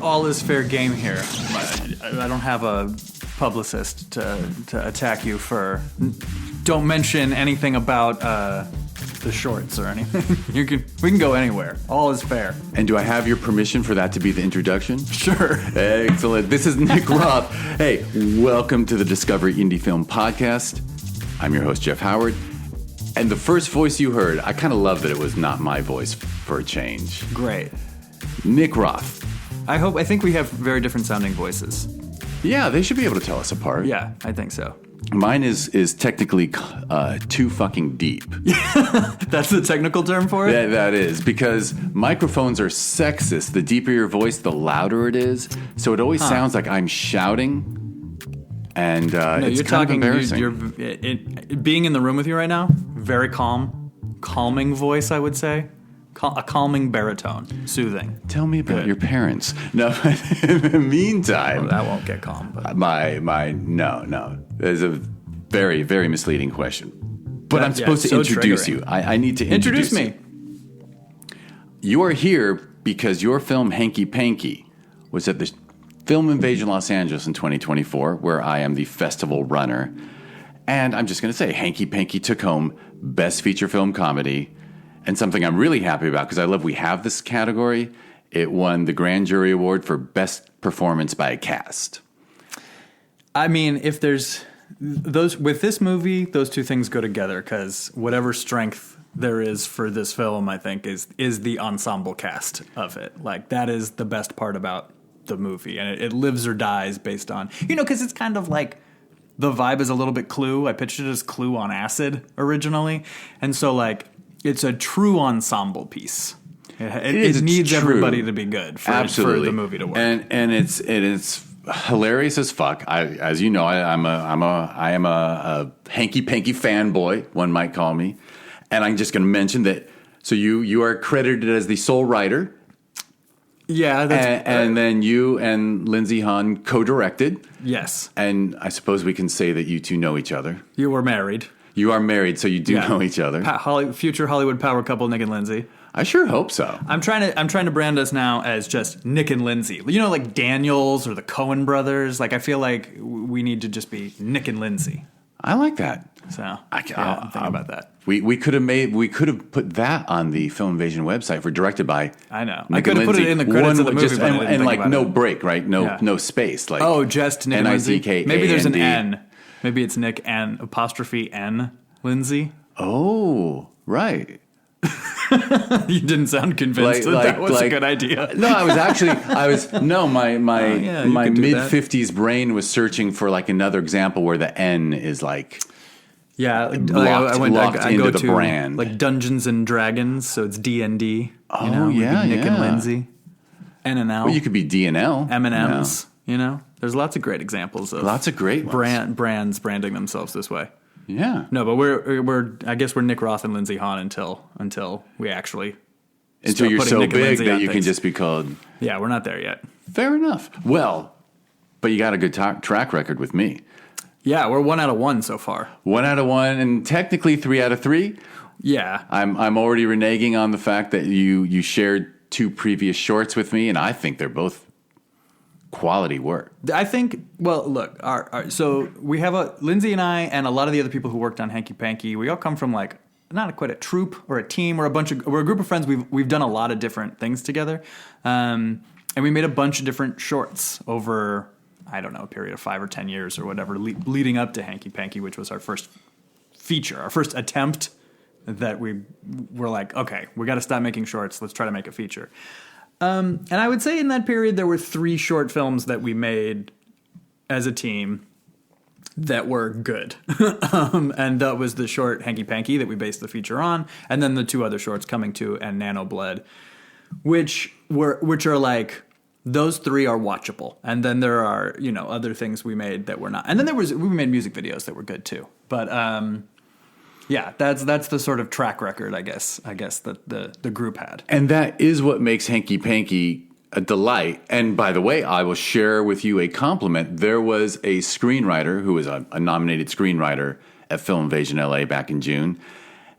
all is fair game here. I don't have a publicist to attack you for. Don't mention anything about the shorts or anything. We can go anywhere. All is fair. And do I have your permission for that to be the introduction? Sure. Excellent. This is Nick Roth. Hey, welcome to the Discovery Indie Film Podcast. I'm your host, Jeff Howard. And the first voice you heard, I kind of love that it was not my voice for a change. Great. Nick Roth. I think we have very different sounding voices. Yeah, they should be able to tell us apart. Yeah, I think so. Mine is technically too fucking deep. That's the technical term for it? That is, because microphones are sexist. The deeper your voice, the louder it is. So it always sounds like I'm shouting. And it's kind of embarrassing. You're being in the room with you right now, very calming voice, I would say. A calming baritone, soothing. Tell me about your parents. No, in the meantime, that won't get calm. But. No. It's a very, very misleading question. But I'm supposed to introduce you. I need to introduce me. You are here because your film Hanky Panky was at the Film Invasion Los Angeles in 2024, where I am the festival runner. And I'm just going to say, Hanky Panky took home Best Feature Film Comedy. And something I'm really happy about, because I love we have this category, it won the Grand Jury Award for Best Performance by a Cast. I mean, if there's those with this movie, those two things go together, because whatever strength there is for this film, I think, is the ensemble cast of it. Like, that is the best part about the movie. And it lives or dies based on, because it's kind of like the vibe is a little bit Clue. I pitched it as Clue on acid originally. And so, like, it's a true ensemble piece. It needs everybody to be good for the movie to work. And it's hilarious as fuck. As you know, I am a Hanky Panky fanboy, one might call me. And I'm just going to mention that. So you are credited as the sole writer. Yeah, and then you and Lindsay Hahn co-directed. Yes. And I suppose we can say that you two know each other. You were married. You are married, so you do know each other. Future Hollywood power couple, Nick and Lindsay. I sure hope so. I'm trying to brand us now as just Nick and Lindsay. Like Daniels or the Coen brothers. Like, I feel like we need to just be Nick and Lindsay. I like that. So I'm thinking about that. We could have put that on the Film Invasion website for directed by. I know. Nick I could have put it in the credits of the movie, and like no break, right? No space. Like just Nick and Lindsay. N-I-C-K-A-N-D. Maybe there's an N. Maybe it's Nick and apostrophe N Lindsay. Oh, right. You didn't sound convinced that was a good idea. No, my mid-50s brain was searching for like another example where the N is like locked into the brand. Like Dungeons and Dragons, so it's D&D. Oh, Nick and Lindsay. N and L. Well, you could be D and L. M&M's, There's lots of great examples of brands branding themselves this way. Yeah. No, but I guess we're Nick Roth and Lindsay Hahn until we actually until you're so big that you can just be called. Yeah, we're not there yet. Fair enough. Well, but you got a good track record with me. Yeah, we're 1 out of 1 so far. 1 out of 1, and technically 3 out of 3. Yeah. I'm already reneging on the fact that you shared 2 previous shorts with me, and I think they're both quality work. I think, well, look, so we have Lindsay and I and a lot of the other people who worked on Hanky Panky, we all come from like, not quite a troupe or a team, we're a group of friends. We've done a lot of different things together. And we made a bunch of different shorts over, I don't know, a period of 5 or 10 years or whatever, leading up to Hanky Panky, which was our first feature, our first attempt that we were like, okay, we got to stop making shorts. Let's try to make a feature. And I would say in that period, there were 3 short films that we made as a team that were good. And that was the short Hanky Panky that we based the feature on. And then the 2 other shorts, Coming To and Nano Bled, which are like, those 3 are watchable. And then there are, other things we made that were not. And then we made music videos that were good too. But, yeah, that's the sort of track record, I guess that the group had. And that is what makes Hanky Panky a delight. And by the way, I will share with you a compliment. There was a screenwriter who was a nominated screenwriter at Film Invasion LA back in June.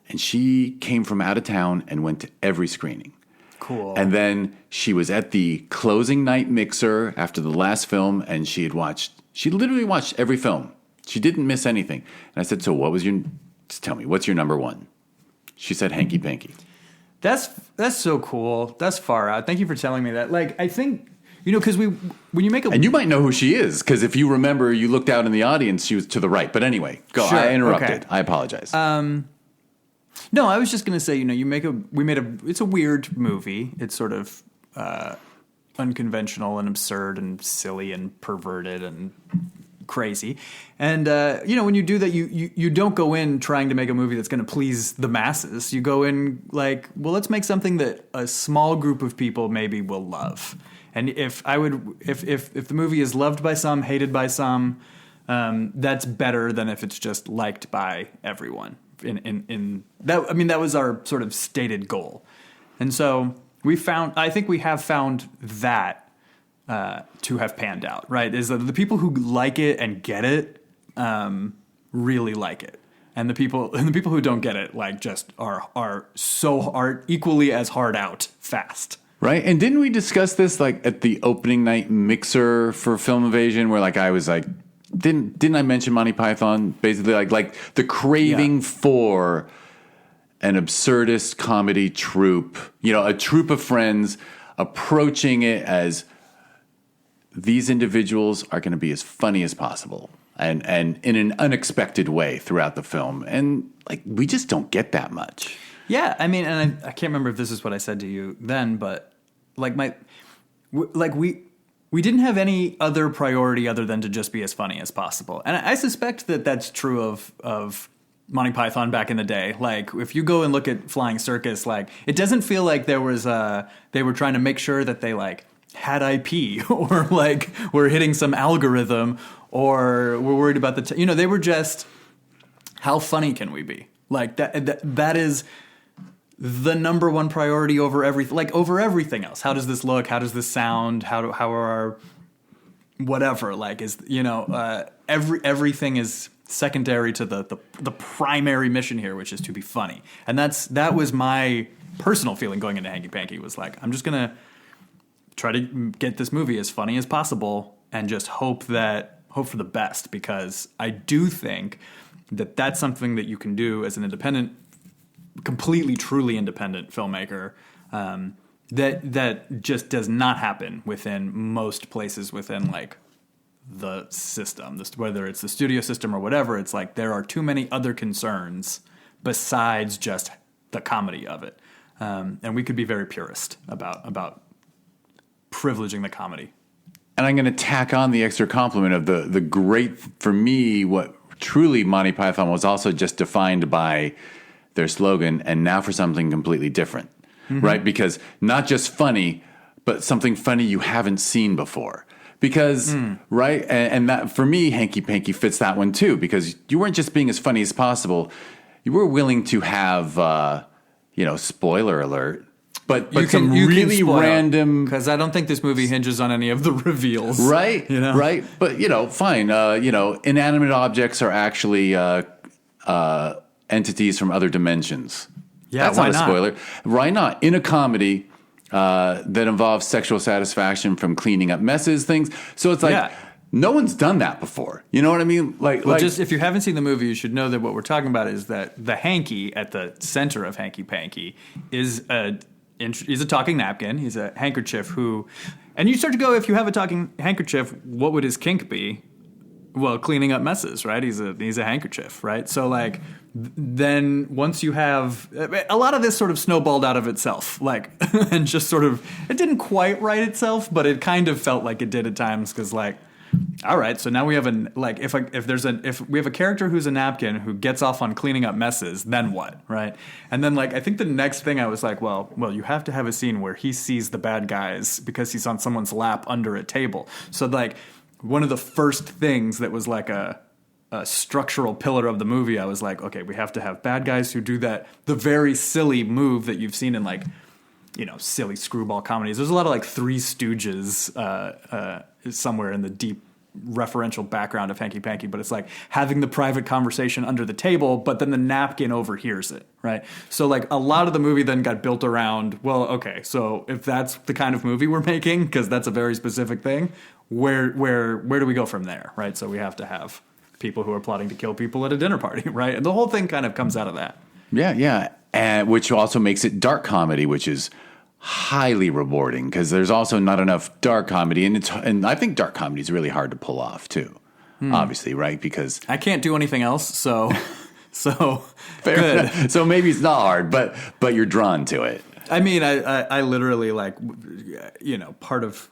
And she came from out of town and went to every screening. Cool. And then she was at the closing night mixer after the last film, and she literally watched every film. She didn't miss anything. And I said, so just tell me, what's your number one? She said Hanky Panky. That's so cool. That's far out. Thank you for telling me that. Like, I think, because when you make And you might know who she is, because if you remember, you looked out in the audience, she was to the right. But anyway, go. Sure, I interrupted. okay. I apologize. No, I was just going to say, it's a weird movie. It's sort of unconventional and absurd and silly and perverted and crazy. And, when you do that, you don't go in trying to make a movie that's going to please the masses. You go in like, well, let's make something that a small group of people maybe will love. And if the movie is loved by some, hated by some, that's better than if it's just liked by everyone. In that, that was our sort of stated goal. And so I think we have found that to have panned out, right? Is that the people who like it and get it really like it, and the people who don't get it like just are equally as hard out fast. Right, and didn't we discuss this like at the opening night mixer for Film Invasion, where like I was like, didn't I mention Monty Python? Basically, like the craving for an absurdist comedy troupe, a troupe of friends approaching it as these individuals are going to be as funny as possible, and in an unexpected way throughout the film, and like we just don't get that much. Yeah, and I can't remember if this is what I said to you then, but we didn't have any other priority other than to just be as funny as possible. And I suspect that that's true of Monty Python back in the day. Like, if you go and look at Flying Circus, like, it doesn't feel like they were trying to make sure that they, like, had IP or, like, were hitting some algorithm or were worried about they were just, how funny can we be? Like, that is the number one priority over everything else. How does this look? How does this sound? How are our whatever? Like, everything is secondary to the primary mission here, which is to be funny. And that was my personal feeling going into Hanky Panky, was like, I'm just gonna try to get this movie as funny as possible and just hope for the best, because I do think that that's something that you can do as an independent, completely, truly independent filmmaker, that just does not happen within most places within like the system, whether it's the studio system or whatever. It's like there are too many other concerns besides just the comedy of it, and we could be very purist about privileging the comedy. And I'm going to tack on the extra compliment of the great, for me, what truly Monty Python was also just defined by their slogan, and now for something completely different, right? Because not just funny, but something funny you haven't seen before. Because, right? And that, for me, Hanky Panky fits that one too, because you weren't just being as funny as possible. You were willing to have, spoiler alert, but some really random. Because I don't think this movie hinges on any of the reveals. Right, right. But, fine. Inanimate objects are actually entities from other dimensions. Yeah, that's not a spoiler. Why not? In a comedy that involves sexual satisfaction from cleaning up messes, things. So it's like, no one's done that before. You know what I mean? Just if you haven't seen the movie, you should know that what we're talking about is that the hanky at the center of Hanky Panky is he's a talking napkin. He's a handkerchief and you start to go, if you have a talking handkerchief, what would his kink be? Well, cleaning up messes, right? He's a handkerchief, right? So like, then once you have a lot of this sort of snowballed out of itself, like, and just sort of, it didn't quite write itself, but it kind of felt like it did at times, because like, all right, so now we have if we have a character who's a napkin who gets off on cleaning up messes, then what, right? And then like, I think the next thing I was like, well, you have to have a scene where he sees the bad guys because he's on someone's lap under a table. So like, one of the first things that was like a structural pillar of the movie, I was like, okay, we have to have bad guys who do the very silly move that you've seen in like, silly screwball comedies. There's a lot of like Three Stooges somewhere in the deep referential background of Hanky Panky, but it's like having the private conversation under the table, but then the napkin overhears it, right? So like a lot of the movie then got built around, well, okay, so if that's the kind of movie we're making, because that's a very specific thing, where do we go from there, right? So we have to have people who are plotting to kill people at a dinner party, right? And the whole thing kind of comes out of that. Yeah. And which also makes it dark comedy, which is highly rewarding because there's also not enough dark comedy, and I think dark comedy is really hard to pull off too. Obviously, right? Because I can't do anything else, so fair good. enough. So maybe it's not hard, but you're drawn to it. I mean, I literally like, part of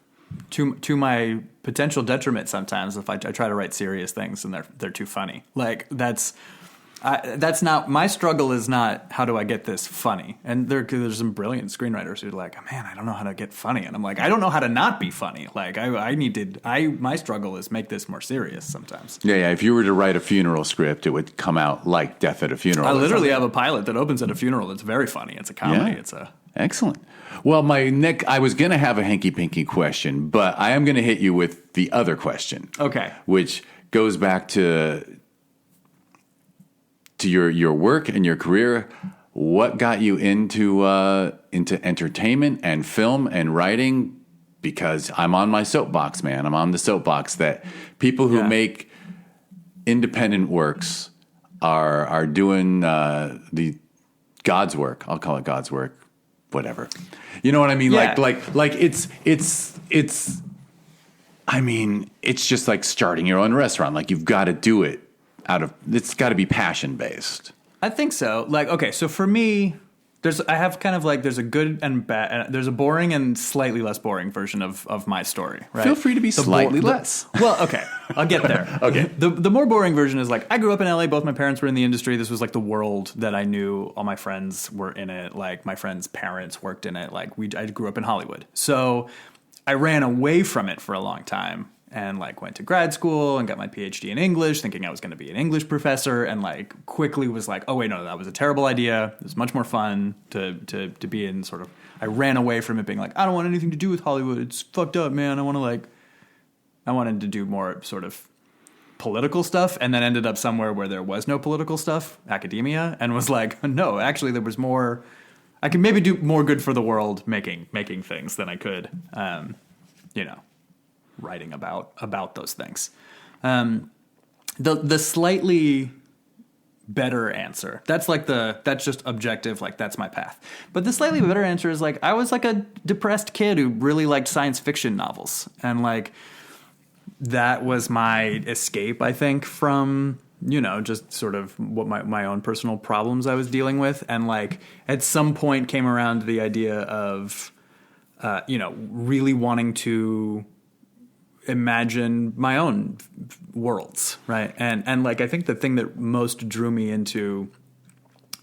to my potential detriment sometimes if I try to write serious things and they're too funny. Like that's not my struggle. Is not how do I get this funny? And there's some brilliant screenwriters who are like, man, I don't know how to get funny, and I'm like, I don't know how to not be funny. Like my struggle is make this more serious sometimes. Yeah. If you were to write a funeral script, it would come out like Death at a Funeral. I literally have a pilot that opens at a funeral. It's very funny. It's a comedy. Yeah. Excellent. Well, Nick, I was going to have a Hanky Panky question, but I am going to hit you with the other question. Okay. Which goes back to your work and your career. What got you into entertainment and film and writing? Because I'm on my soapbox, man. I'm on the soapbox that people who make independent works are doing the God's work. I'll call it God's work. Whatever. You know what I mean? Yeah. Like it's I mean, it's just like starting your own restaurant. Like you've got to do it it's got to be passion based. I think so. Like, okay, so for me, there's a good and bad, there's a boring and slightly less boring version of my story, right? Feel free to be slightly less. Well, okay, I'll get there. Okay. The more boring version is like, I grew up in LA, both my parents were in the industry. This was like the world that I knew. All my friends were in it. Like my friends' parents worked in it. Like I grew up in Hollywood. So I ran away from it for a long time. And like went to grad school and got my PhD in English, thinking I was going to be an English professor, and like quickly was like, oh wait, no, that was a terrible idea. It was much more fun to be in sort of. I ran away from it, being like, I don't want anything to do with Hollywood. It's fucked up, man. I wanted to do more sort of political stuff, and then ended up somewhere where there was no political stuff, academia, and was like, no, actually there was more. I could maybe do more good for the world making things than I could, writing about those things. The slightly better answer, that's just objective, like that's my path. But the slightly better answer is like, I was like a depressed kid who really liked science fiction novels. And like, that was my escape, I think, from, just sort of what my own personal problems I was dealing with. And like, at some point came around the idea of, really wanting to imagine my own worlds, right? And like I think the thing that most drew me into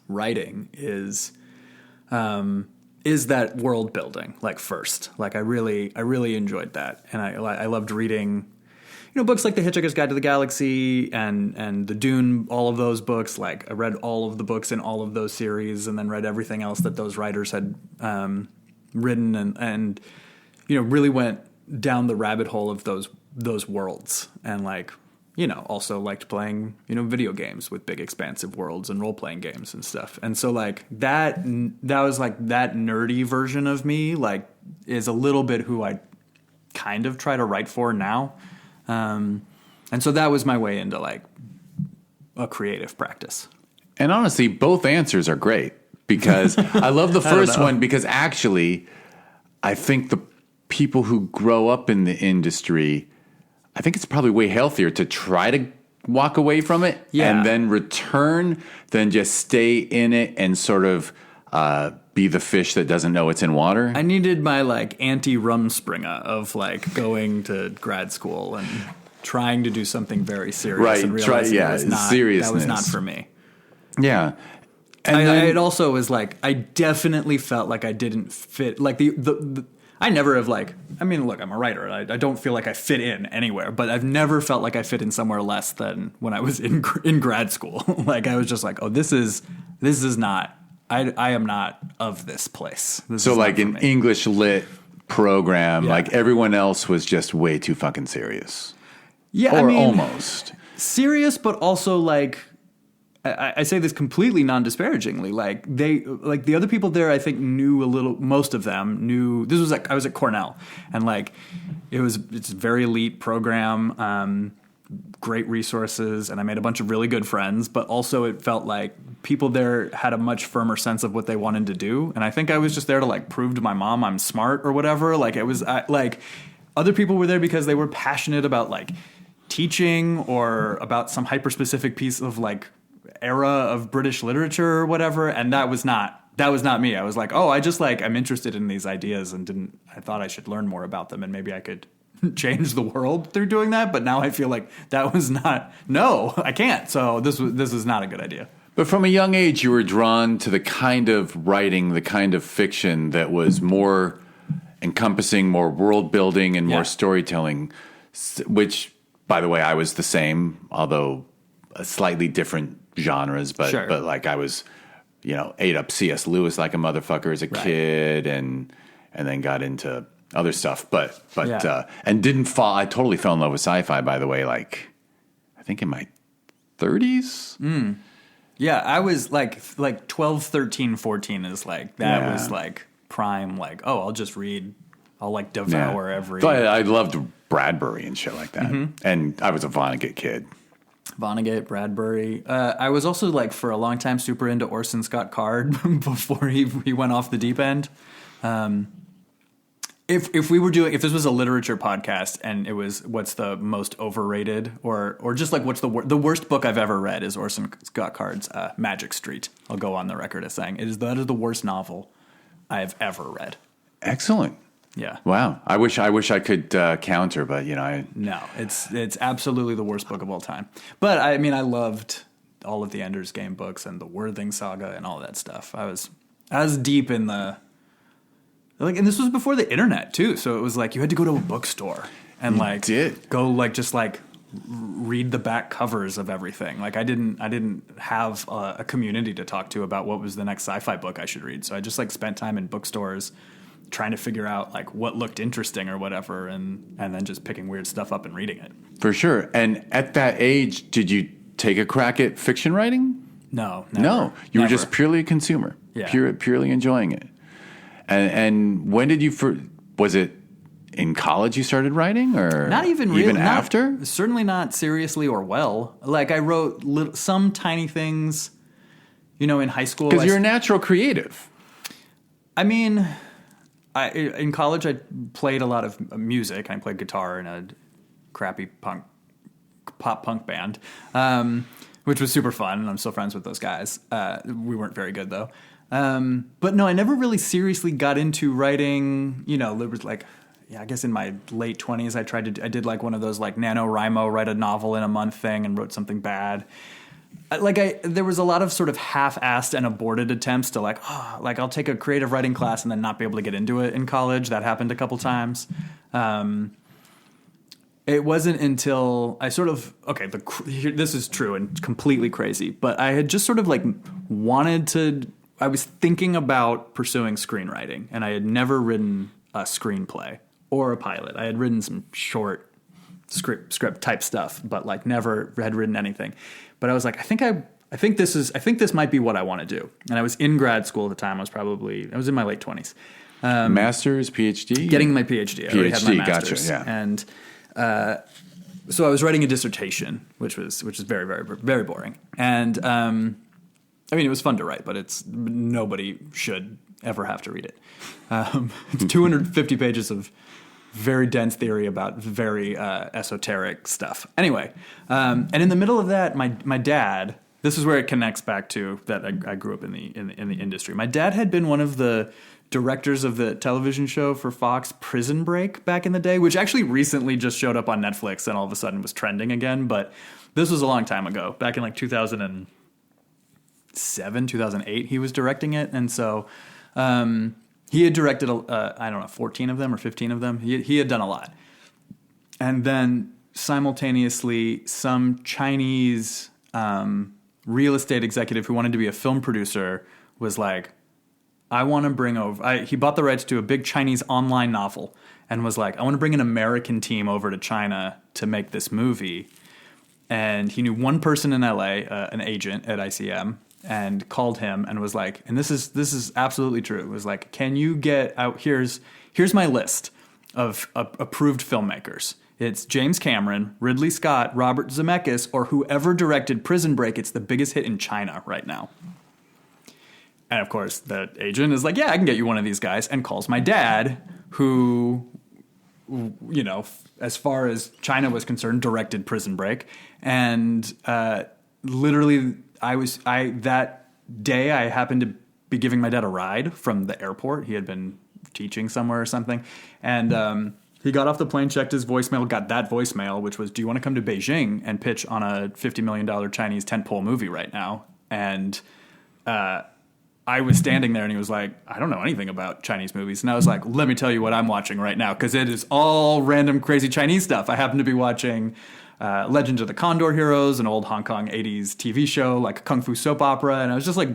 writing is that world building. Like first, like I really enjoyed that, and I loved reading, books like The Hitchhiker's Guide to the Galaxy and the Dune, all of those books. Like I read all of the books in all of those series, and then read everything else that those writers had written, and really went down the rabbit hole of those worlds, and like also liked playing video games with big expansive worlds and role-playing games and stuff. And so like that was like that nerdy version of me, like is a little bit who I kind of try to write for now, and so that was my way into like a creative practice. And honestly, both answers are great, because I love the first one, because actually I think the people who grow up in the industry, I think it's probably way healthier to try to walk away from it and then return than just stay in it and sort of be the fish that doesn't know it's in water. I needed my like anti-Rumspringa of like going to grad school and trying to do something very serious, right? And realizing Seriousness. That was not for me. Yeah. And it also was like, I definitely felt like I didn't fit, like I never have like, I mean, look, I'm a writer. I don't feel like I fit in anywhere, but I've never felt like I fit in somewhere less than when I was in grad school. Like I was just like, oh, this is not, I am not of this place. So like an English lit program, like everyone else was just way too fucking serious. Yeah, or I mean, almost serious, but also like I say this completely non-disparagingly. Like the other people there, I think knew a little. Most of them knew. This was like I was at Cornell, and like it's a very elite program, great resources, and I made a bunch of really good friends. But also, it felt like people there had a much firmer sense of what they wanted to do, and I think I was just there to like prove to my mom I'm smart or whatever. Like it was like other people were there because they were passionate about like teaching or about some hyper-specific piece of like era of British literature or whatever, and that was not me. I was like, oh, I just like I'm interested in these ideas and I thought I should learn more about them and maybe I could change the world through doing that, but now I feel like that was not, no, I can't. So this is not a good idea. But from a young age, you were drawn to the kind of writing, the kind of fiction that was more encompassing, more world building, and more storytelling, which, by the way, I was the same, although slightly different genres, but like I was, ate up C.S. Lewis like a motherfucker as a kid, and then got into other stuff, but and didn't fall. I totally fell in love with sci-fi, by the way. Like I think in my 30s. Yeah, I was like 12, 13, 14 is like that was like prime. Like, oh, I'll just read. I'll like devour every. But I loved Bradbury and shit like that, and I was a Vonnegut kid. Vonnegut, Bradbury. I was also like for a long time super into Orson Scott Card before he went off the deep end. If this was a literature podcast and it was what's the most overrated or just like what's the worst book I've ever read is Orson Scott Card's Magic Street. I'll go on the record as saying that is the worst novel I've ever read. Excellent. Yeah. Wow. I wish I could counter, but No, it's absolutely the worst book of all time. But I mean, I loved all of the Ender's Game books and the Worthing saga and all that stuff. I was deep in the and this was before the internet too. So it was like you had to go to a bookstore and go just read the back covers of everything. Like I didn't have a community to talk to about what was the next sci-fi book I should read. So I just like spent time in bookstores trying to figure out like what looked interesting or whatever, and then just picking weird stuff up and reading it. For sure. And at that age, did you take a crack at fiction writing? No, never. No. You were just purely a consumer. Yeah. Purely enjoying it. And when did you was it in college you started writing, or not even really, even after? Certainly not seriously or well. Like I wrote some tiny things, in high school. Because you're a natural creative. I mean, in college, I played a lot of music. I played guitar in a crappy pop punk band, which was super fun, and I'm still friends with those guys. We weren't very good, though. But no, I never really seriously got into writing. There was like, I guess in my late 20s, I did like one of those like NaNoWriMo, write a novel in a month thing and wrote something bad. There was a lot of sort of half-assed and aborted attempts to I'll take a creative writing class and then not be able to get into it in college. That happened a couple times. It wasn't until I sort of, this is true and completely crazy, but I had just sort of I was thinking about pursuing screenwriting, and I had never written a screenplay or a pilot. I had written some short script type stuff, but never had written anything. But I was like, I think this might be what I want to do. And I was in grad school at the time. I was in my late 20s. Master's, PhD? Getting my PhD. I already had my master's. Gotcha, yeah. And so I was writing a dissertation, which was very, very, very boring. And it was fun to write, but nobody should ever have to read it. It's 250 pages of very dense theory about very esoteric stuff. Anyway, and in the middle of that, my dad. This is where it connects back to that I grew up in the industry. My dad had been one of the directors of the television show for Fox, Prison Break, back in the day, which actually recently just showed up on Netflix and all of a sudden was trending again. But this was a long time ago, back in 2007, 2008. He was directing it, and so. He had directed, 14 of them or 15 of them. He had done a lot. And then simultaneously, some Chinese real estate executive who wanted to be a film producer was like, I want to bring over... he bought the rights to a big Chinese online novel, and was like, I want to bring an American team over to China to make this movie. And he knew one person in LA, an agent at ICM, and called him and was like, and this is absolutely true. It was like, can you get out, here's my list of approved filmmakers. It's James Cameron, Ridley Scott, Robert Zemeckis, or whoever directed Prison Break. It's the biggest hit in China right now. And of course, the agent is like, yeah, I can get you one of these guys, and calls my dad, who, you know, as far as China was concerned, directed Prison Break. And literally, that day, I happened to be giving my dad a ride from the airport. He had been teaching somewhere or something. And he got off the plane, checked his voicemail, got that voicemail, which was, do you want to come to Beijing and pitch on a $50 million Chinese tentpole movie right now? And I was standing there and he was like, I don't know anything about Chinese movies. And I was like, let me tell you what I'm watching right now, because it is all random crazy Chinese stuff. I happen to be watching Legends of the Condor Heroes, an old Hong Kong 80s TV show, like a kung fu soap opera. And I was just like,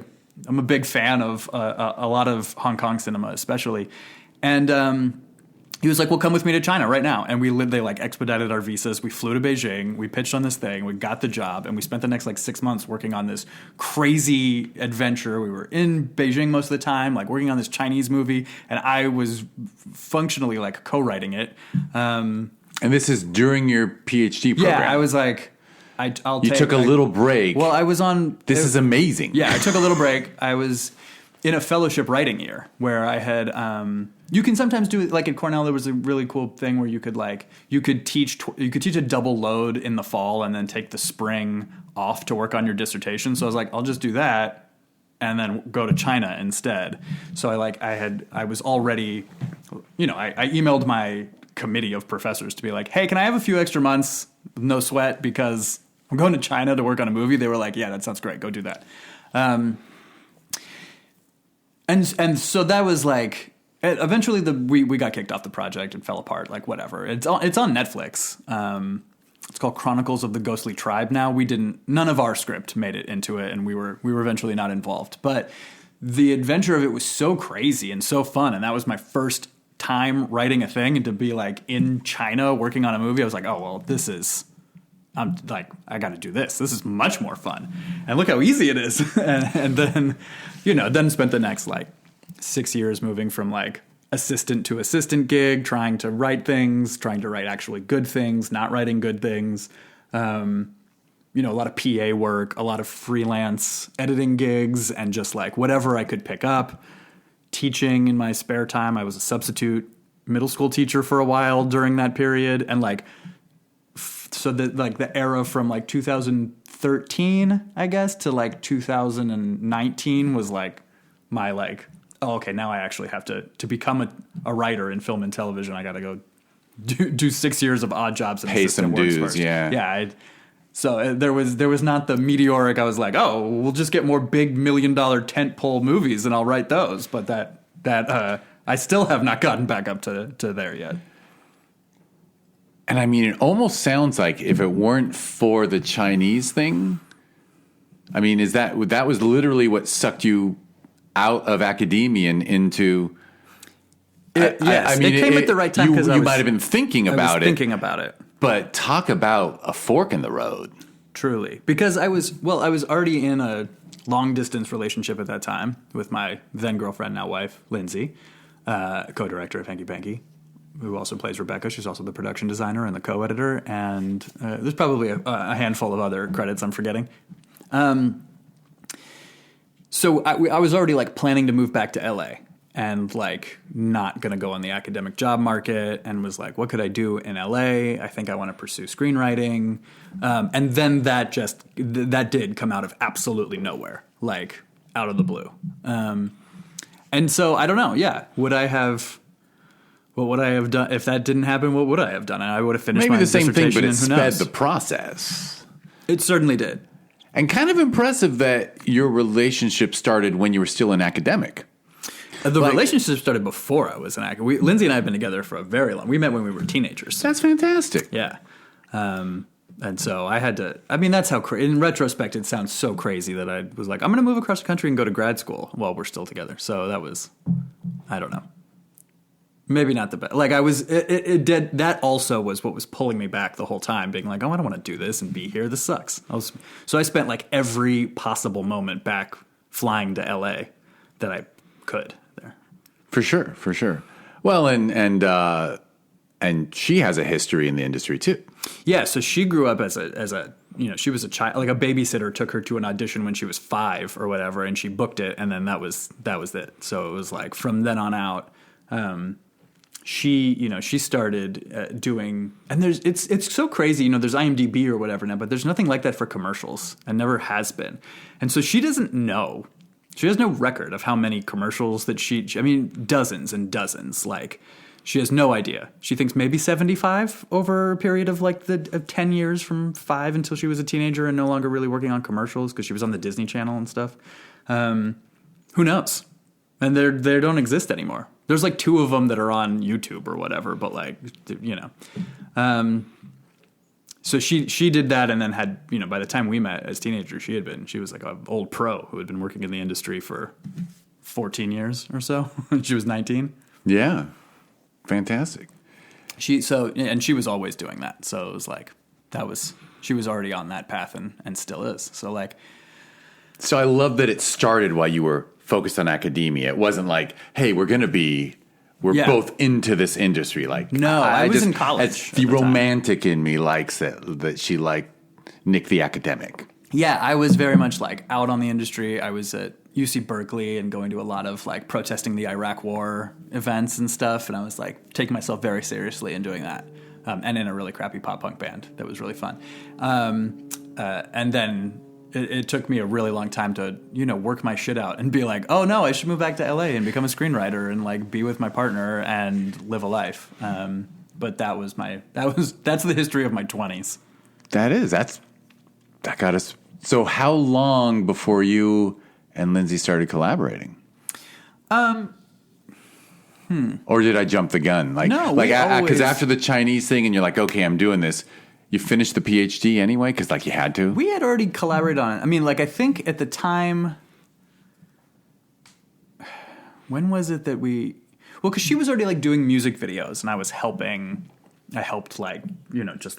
I'm a big fan of a lot of Hong Kong cinema, especially. And he was like, well, come with me to China right now. And they like expedited our visas. We flew to Beijing. We pitched on this thing. We got the job. And we spent the next like 6 months working on this crazy adventure. We were in Beijing most of the time, like working on this Chinese movie. And I was functionally like co-writing it. And this is during your PhD program. Yeah, I was like, I'll You take, took a like, little break. Well, I was on... This is amazing. Yeah, I took a little break. I was in a fellowship writing year where I had... you can sometimes do it, like at Cornell, there was a really cool thing where you could teach a double load in the fall and then take the spring off to work on your dissertation. So I was like, I'll just do that and then go to China instead. So I was already, you know, I emailed my committee of professors to be like, hey, can I have a few extra months, no sweat, because I'm going to China to work on a movie? They were like, yeah, that sounds great. Go do that. And so that was like, eventually we got kicked off the project and fell apart, like whatever. It's on Netflix. It's called Chronicles of the Ghostly Tribe now. None of our script made it into it, and we were eventually not involved. But the adventure of it was so crazy and so fun, and that was my first time writing a thing, and to be like in China working on a movie, I was like, oh, well, I'm like, I got to do this. This is much more fun. And look how easy it is. and then, you know, then spent the next like 6 years moving from like assistant to assistant gig, trying to write things, trying to write actually good things, not writing good things. You know, a lot of PA work, a lot of freelance editing gigs, and just like whatever I could pick up. Teaching in my spare time. I was a substitute middle school teacher for a while during that period. And like, so that like the era from like 2013, I guess, to like 2019 was like my like, oh, okay, now I actually have to become a writer in film and television. I got to go do 6 years of odd jobs and pay some dues. First. Yeah. Yeah. So there was not the meteoric. I was like, oh, we'll just get more big $1 million tentpole movies and I'll write those. But that I still have not gotten back up to there yet. And I mean, it almost sounds like if it weren't for the Chinese thing, I mean, that was literally what sucked you out of academia and into. Yes, it came at the right time because you might have been thinking about it. Thinking about it, but talk about a fork in the road. Truly, because I was already in a long distance relationship at that time with my then girlfriend, now wife, Lindsay, co-director of Hanky Panky, who also plays Rebecca. She's also the production designer and the co-editor, and there's probably a handful of other credits I'm forgetting. So I was already like planning to move back to LA and like not going to go on the academic job market, and was like, what could I do in LA? I think I want to pursue screenwriting. And then that did come out of absolutely nowhere, like out of the blue. And so I don't know. Yeah. What would I have done if that didn't happen? What would I have done? I would have finished maybe my the same thing, but it sped knows? the process. It certainly did. And kind of impressive that your relationship started when you were still an academic. The relationship started before I was an actor. Lindsay and I have been together for a very long. We met when we were teenagers. That's fantastic. Yeah. And so I had to. I mean, that's how. In retrospect, it sounds so crazy that I was like, I'm going to move across the country and go to grad school while we're still together. So that was, I don't know. Maybe not the best. Like I was, it did. That also was what was pulling me back the whole time, being like, "Oh, I don't want to do this and be here. This sucks." So I spent like every possible moment back flying to LA that I could there. For sure, for sure. Well, and she has a history in the industry too. Yeah, so she grew up as a she was a child. Like a babysitter took her to an audition when she was 5 or whatever, and she booked it, and then that was it. So it was like from then on out. She started doing, and it's so crazy, there's IMDb or whatever now, but there's nothing like that for commercials and never has been. And so she doesn't know, she has no record of how many commercials that dozens and dozens, like she has no idea. She thinks maybe 75 over a period of like of 10 years from 5 until she was a teenager and no longer really working on commercials because she was on the Disney Channel and stuff. Who knows? And they don't exist anymore. There's like 2 of them that are on YouTube or whatever, but like, so she did that and then had, by the time we met as teenagers, she was like an old pro who had been working in the industry for 14 years or so. She was 19. Yeah. Fantastic. She was always doing that. So it was like, she was already on that path and still is. So like. So I love that it started while you were focused on academia. It wasn't like, hey, we're both into this industry. Like, no, I was in college. The romantic in me likes it, that she liked Nick the academic. Yeah, I was very much like out on the industry. I was at UC Berkeley and going to a lot of like protesting the Iraq War events and stuff. And I was like taking myself very seriously and doing that. And in a really crappy pop punk band that was really fun. And then it took me a really long time to, work my shit out and be like, oh no, I should move back to LA and become a screenwriter and like be with my partner and live a life. But that's the history of my 20s. That got us. So how long before you and Lindsay started collaborating? Or did I jump the gun? No, because after the Chinese thing and you're like, okay, I'm doing this. You finished the PhD anyway? Because, you had to? We had already collaborated on it. I mean, I think at the time... When was it that we... Well, because she was already, doing music videos, and I was helping... I helped, just,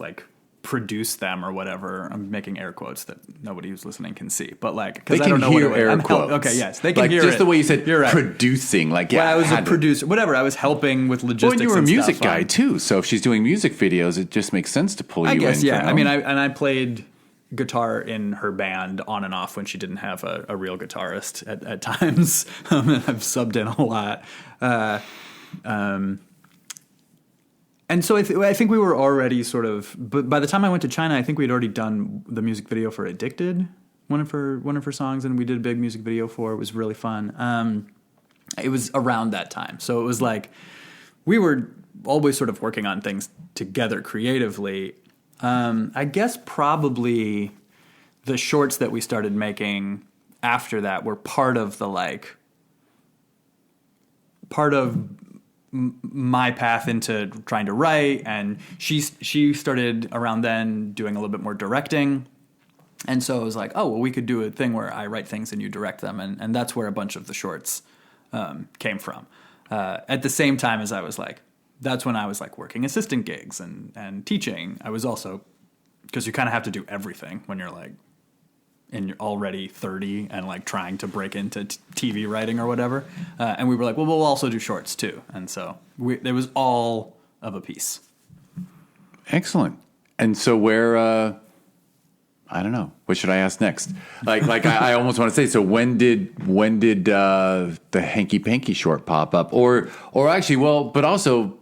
produce them or whatever. I'm making air quotes that nobody who's listening can see. But, because I don't know what it was. Air quotes. Okay, yes. They can hear just it. the way you said You're right. producing. Well, I was a producer. Whatever. I was helping with logistics. Well, and you were a music stuff, guy, too. So if she's doing music videos, it just makes sense to pull you in. I guess, yeah. I mean, I played guitar in her band on and off when she didn't have a real guitarist at times. I've subbed in a lot. And so I think we were already sort of, but by the time I went to China, I think we'd already done the music video for Addicted, one of her songs, and we did a big music video for it. It was really fun. It was around that time. So it was like we were always sort of working on things together creatively. I guess probably the shorts that we started making after that were part of my path into trying to write, and she started around then doing a little bit more directing, and so it was like, oh well, we could do a thing where I write things and you direct them, and that's where a bunch of the shorts came from. At the same time as that's when I was working assistant gigs and teaching. I was also, because you kind of have to do everything when you're and you're already 30 and trying to break into TV writing or whatever. And we were like, well, we'll also do shorts too. And so it was all of a piece. Excellent. And so where, I don't know, what should I ask next? I almost want to say, so when did the Hanky Panky short pop up? Or actually, well, but also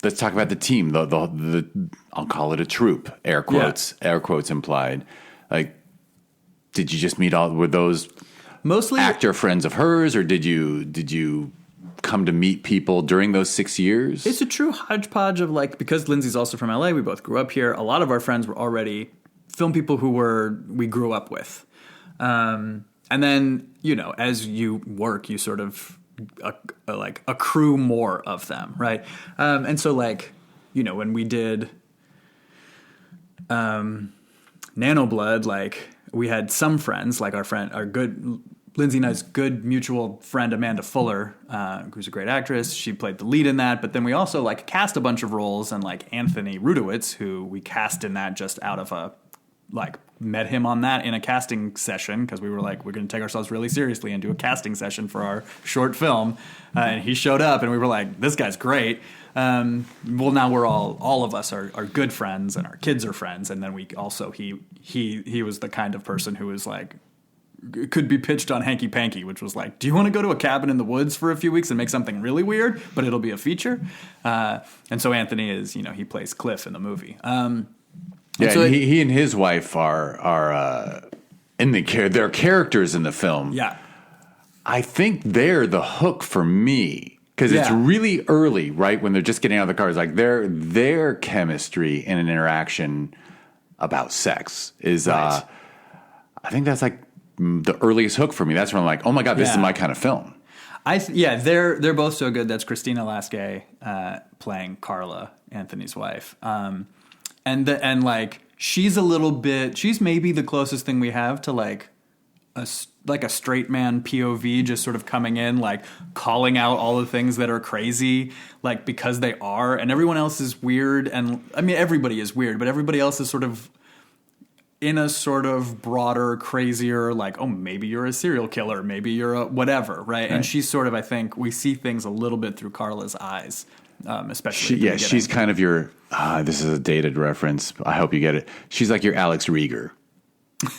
let's talk about the team, the I'll call it a troupe, air quotes implied. Did you just meet were those mostly actor friends of hers, or did you come to meet people during those 6 years? It's a true hodgepodge of because Lindsay's also from LA, we both grew up here. A lot of our friends were already film people we grew up with. And then, as you work, you sort of accrue more of them, right? And so when we did Nanoblood, we had some friends, our good Lindsay and I's good mutual friend Amanda Fuller, who's a great actress. She played the lead in that. But then we also like cast a bunch of roles, and like Anthony Rudowitz, who we cast in that just out of a like met him on that in a casting session because we were like, we're going to take ourselves really seriously and do a casting session for our short film. And he showed up, and we were like, this guy's great. Well, now we're all of us are good friends, and our kids are friends. And then we also he was the kind of person who was like, could be pitched on Hanky Panky, which was like, do you want to go to a cabin in the woods for a few weeks and make something really weird, but it'll be a feature? And so Anthony is, he plays Cliff in the movie. So he and his wife are in they're characters in the film. Yeah. I think they're the hook for me because it's really early, right? When they're just getting out of the car. It's like their chemistry in an interaction about sex is, right. I think that's like the earliest hook for me. That's when I'm like, oh my God, this is my kind of film. They're both so good. That's Christina Lasky playing Carla, Anthony's wife. And like she's maybe the closest thing we have to like a straight man POV, just sort of coming in, like calling out all the things that are crazy, like because they are, and everyone else is weird. And I mean, everybody is weird, but everybody else is sort of in a sort of broader, crazier, like, oh, maybe you're a serial killer, maybe you're a whatever, right? And she's sort of, I think, we see things a little bit through Carla's eyes, especially. She's kind of your. This is a dated reference. I hope you get it. She's like your Alex Rieger,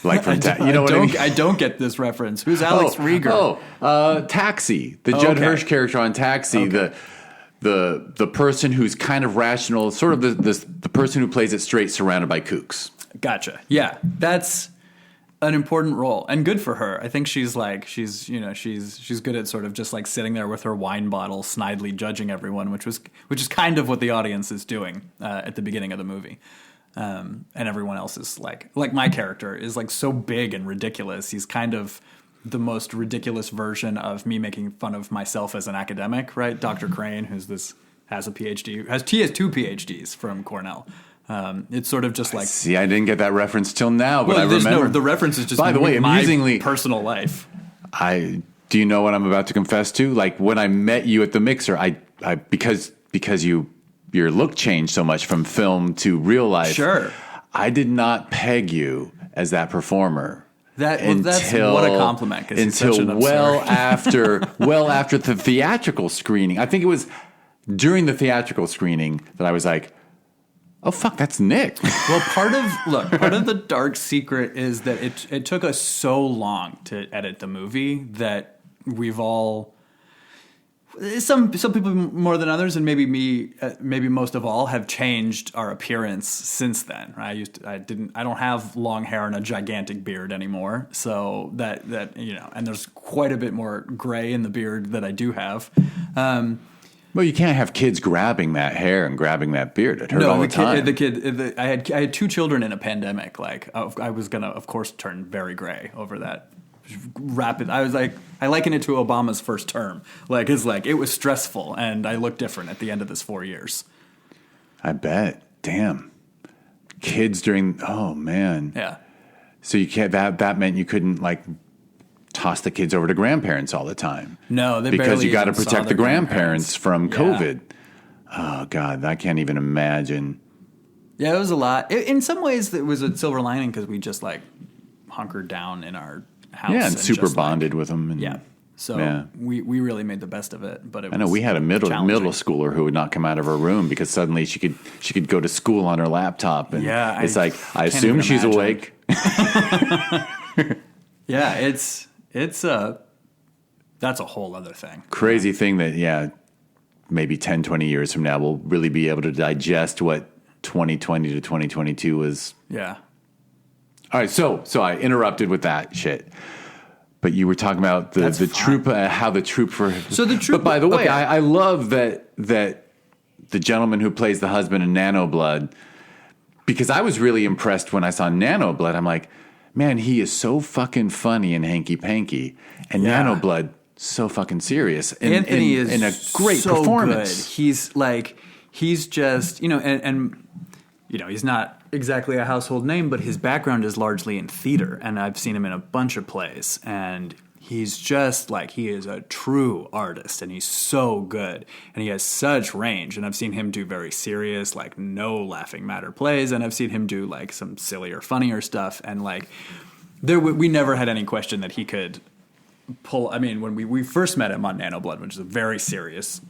like from what I mean. I don't get this reference. Who's Alex Rieger? Taxi, the Judd Hirsch character on Taxi, the person who's kind of rational, sort of the person who plays it straight, surrounded by kooks. Gotcha. Yeah, that's an important role and good for her. I think she's good at sort of just like sitting there with her wine bottle, snidely judging everyone, which is kind of what the audience is doing at the beginning of the movie. And everyone else is like my character is like so big and ridiculous. He's kind of the most ridiculous version of me making fun of myself as an academic, right? Dr. Crane, has a PhD, he has 2 PhDs from Cornell. It's sort of just like... See, I didn't get that reference till now, but I remember. The reference is just by the way, amusingly, my personal life. Do you know what I'm about to confess to? Like when I met you at the mixer, I because your look changed so much from film to real life. Sure. I did not peg you as that performer. That's what a compliment. Until well after the theatrical screening. I think it was during the theatrical screening that I was like, oh, fuck, that's Nick. Well, part of the dark secret is that it took us so long to edit the movie that we've all... Some people more than others, and maybe most of all, have changed our appearance since then. Right? I don't have long hair and a gigantic beard anymore, so that and there's quite a bit more gray in the beard that I do have. Well, you can't have kids grabbing that hair and grabbing that beard. It hurt all the time. I had 2 children in a pandemic. Like I was gonna, of course, turn very gray over that rapid. I was like, I liken it to Obama's first term. Like it was stressful, and I look different at the end of this 4 years. I bet. Damn. Kids during. Oh man. Yeah. So you can't. That meant you couldn't like toss the kids over to grandparents all the time. No, because you got to protect the grandparents from COVID. Yeah. Oh God, I can't even imagine. Yeah, it was a lot. In some ways, it was a silver lining because we just like hunkered down in our house. Yeah, and super bonded with them. And, so we really made the best of it. But I know we had a middle schooler who would not come out of her room because suddenly she could go to school on her laptop. And it's like I assume she's awake. Yeah, that's a whole other thing. Crazy thing that, maybe 10, 20 years from now, we'll really be able to digest what 2020 to 2022 was. Yeah. All right, so I interrupted with that shit. But you were talking about the troop, how the troop for... So the troop... But by the way, I love that the gentleman who plays the husband in Nano Blood, because I was really impressed when I saw Nano Blood. I'm like, man, he is so fucking funny in Hanky Panky. And Nano Blood, so fucking serious. Anthony is in a great so performance. Good. He's just, and he's not exactly a household name, but his background is largely in theater. And I've seen him in a bunch of plays. And he's just like, he is a true artist, and he's so good, and he has such range. And I've seen him do very serious, like no laughing matter plays, and I've seen him do like some sillier, funnier stuff, and like we never had any question that he could pull. I mean, when we first met him on Nano Blood, which is a very serious,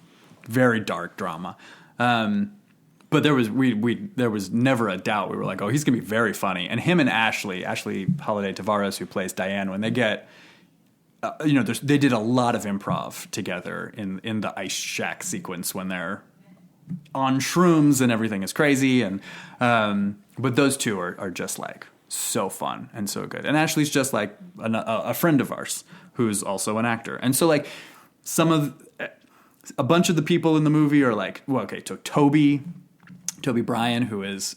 very dark drama, but there was never a doubt. We were like, oh, he's gonna be very funny. And him and Ashley Holiday Tavares, who plays Diane, when they get they did a lot of improv together in the ice shack sequence when they're on shrooms and everything is crazy. And but those two are just like so fun and so good. And Ashley's just like a friend of ours who's also an actor. And so like a bunch of the people in the movie are like, well, okay, so Toby Bryan, he's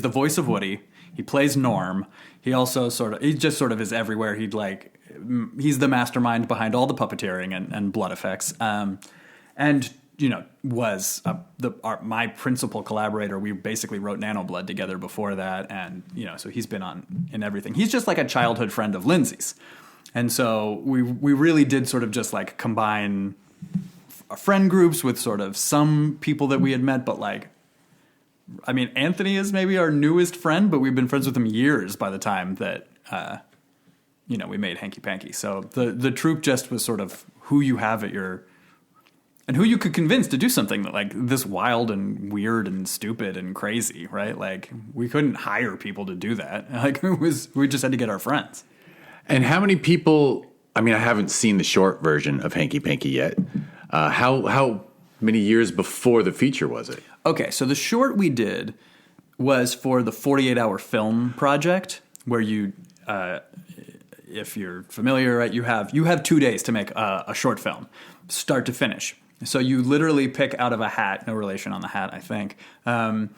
the voice of Woody. He plays Norm. He also he just sort of is everywhere. He's the mastermind behind all the puppeteering and blood effects. And was my principal collaborator. We basically wrote Nano Blood together before that, and so he's been in everything. He's just like a childhood friend of Lindsay's, and so we really did sort of just like combine friend groups with sort of some people that we had met, but like, I mean, Anthony is maybe our newest friend, but we've been friends with him years by the time that we made Hanky Panky. So the troupe just was sort of who you have at your. And who you could convince to do something that, like, this wild and weird and stupid and crazy, right? Like, we couldn't hire people to do that. Like, we just had to get our friends. And how many people? I mean, I haven't seen the short version of Hanky Panky yet. How many years before the feature was it? Okay, so the short we did was for the 48-hour film project, where you, if you're familiar, right, you have 2 days to make a short film, start to finish. So you literally pick out of a hat, no relation on the hat, I think, the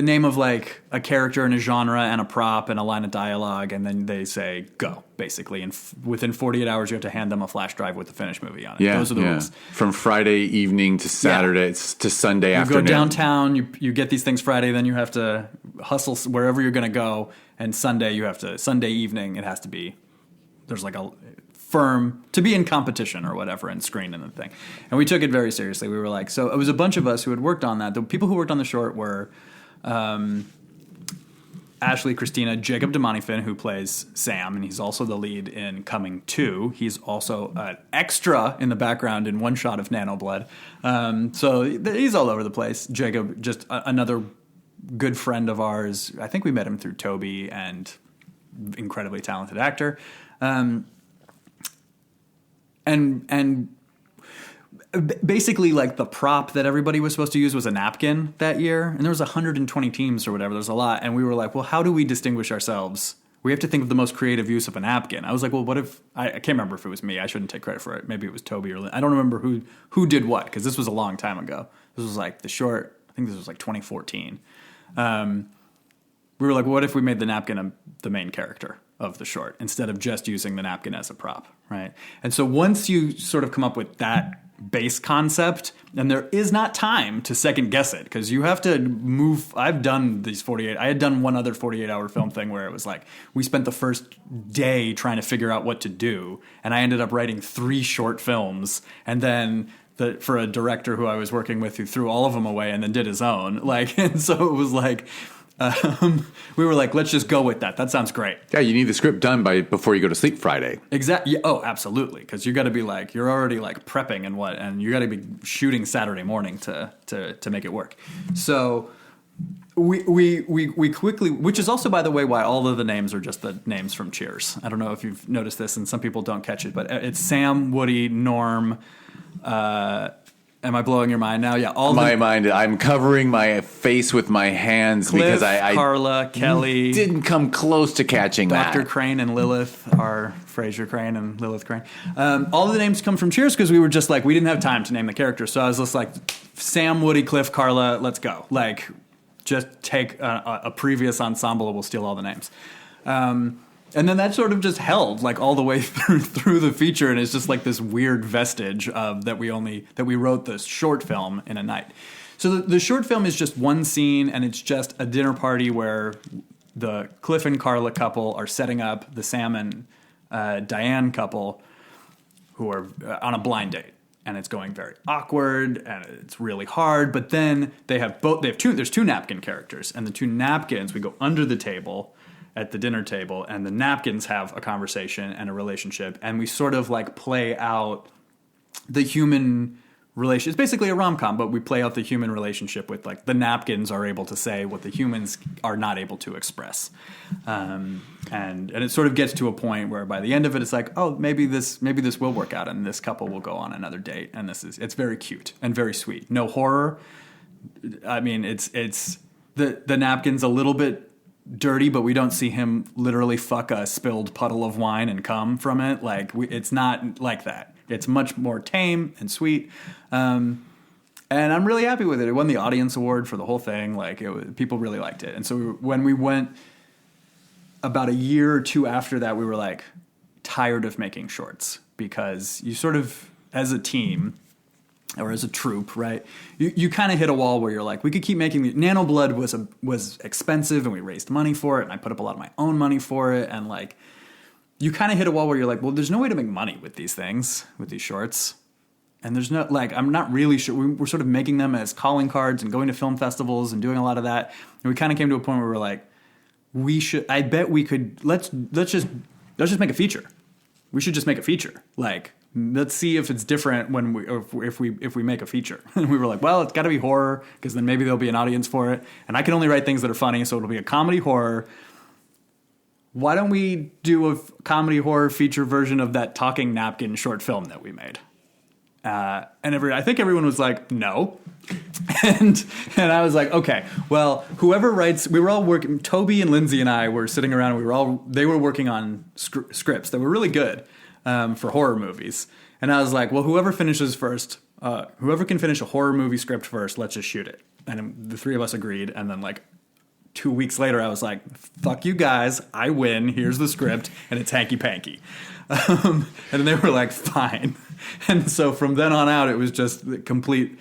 name of like a character and a genre and a prop and a line of dialogue, and then they say go, basically. And within 48 hours, you have to hand them a flash drive with the finished movie on it. Yeah, those are the rules. From Friday evening to Saturday to Sunday afternoon. You go downtown, you get these things Friday, then you have to hustle wherever you're going to go, and Sunday evening, it has to be, there's like a firm to be in competition or whatever and screen and the thing. And we took it very seriously. We were like, so it was a bunch of us who had worked on that. The people who worked on the short were Ashley, Christina, Jacob DeMontifin, who plays Sam, and he's also the lead in Coming 2. He's also an extra in the background in one shot of Nano Blood. So he's all over the place. Jacob, just another good friend of ours. I think we met him through Toby, and incredibly talented actor. And basically, like, the prop that everybody was supposed to use was a napkin that year, and there was 120 teams or whatever. There's a lot, and we were like, well, how do we distinguish ourselves? We have to think of the most creative use of a napkin. I was like, well, what if I can't remember if it was me. I shouldn't take credit for it. Maybe it was Toby or Lynn. I don't remember who did what, because this was a long time ago. This was like the short. I think this was like 2014. We were like, well, what if we made the napkin the main character of the short instead of just using the napkin as a prop, right? And so once you sort of come up with that base concept, and there is not time to second guess it, because you have to move. I had done one other 48-hour film thing where it was like, we spent the first day trying to figure out what to do, and I ended up writing 3 short films, and then for a director who I was working with who threw all of them away and then did his own. Like, and so it was like, we were like, let's just go with that. That sounds great. Yeah, you need the script done before you go to sleep Friday. Exactly. Yeah, oh, absolutely. Because you got to be like, you're already like prepping and you got to be shooting Saturday morning to make it work. So we quickly, which is also, by the way, why all of the names are just the names from Cheers. I don't know if you've noticed this, and some people don't catch it, but it's Sam, Woody, Norm. Am I blowing your mind now? Yeah, my mind. I'm covering my face with my hands Cliff, because I Carla, Kelly didn't come close to catching Dr. that. Crane and Lilith are Fraser Crane and Lilith Crane. All of the names come from Cheers because we were just like, we didn't have time to name the characters, so I was just like, Sam, Woody, Cliff, Carla, let's go. Like, just take a previous ensemble and we'll steal all the names. And then that sort of just held like all the way through the feature, and it's just like this weird vestige of that we wrote this short film in a night. So the short film is just one scene, and it's just a dinner party where the Cliff and Carla couple are setting up the Sam and Diane couple who are on a blind date, and it's going very awkward and it's really hard. But then there's two napkin characters, and the two napkins, we go under the table at the dinner table, and the napkins have a conversation and a relationship, and we sort of like play out the human relation. It's basically a rom-com, but we play out the human relationship with like the napkins are able to say what the humans are not able to express. And it sort of gets to a point where by the end of it, it's like, oh, maybe this will work out, and this couple will go on another date. And it's very cute and very sweet. No horror. I mean, it's the napkin's a little bit dirty, but we don't see him literally fuck a spilled puddle of wine and come from it. Like it's not like that. It's much more tame and sweet. And I'm really happy with it. It won the audience award for the whole thing. Like people really liked it. And so when we went about a year or two after that, we were like tired of making shorts, because you sort of, as a team or as a troupe, right, you kind of hit a wall where you're like, we could keep making Nano Blood was expensive, and we raised money for it, and I put up a lot of my own money for it, and like you kind of hit a wall where you're like, well, there's no way to make money with these things, with these shorts. And there's no, like, I'm not really sure. We're sort of making them as calling cards and going to film festivals and doing a lot of that. And we kind of came to a point where we're like, I bet we could, let's just make a feature. We should just make a feature. Like, let's see if it's different if we make a feature. And we were like, well, it's got to be horror, because then maybe there'll be an audience for it. And I can only write things that are funny, so it'll be a comedy horror. Why don't we do a comedy horror feature version of that talking napkin short film that we made? And I think everyone was like, no. and I was like, okay, well, whoever writes, we were all working, Toby and Lindsay and I were sitting around, they were working on scripts that were really good for horror movies. And I was like, well, whoever finishes first, whoever can finish a horror movie script first, let's just shoot it. And the three of us agreed. And then like 2 weeks later, I was like, fuck you guys, I win, here's the script, and it's Hanky Panky. And they were like, fine. And so from then on out, it was just the complete,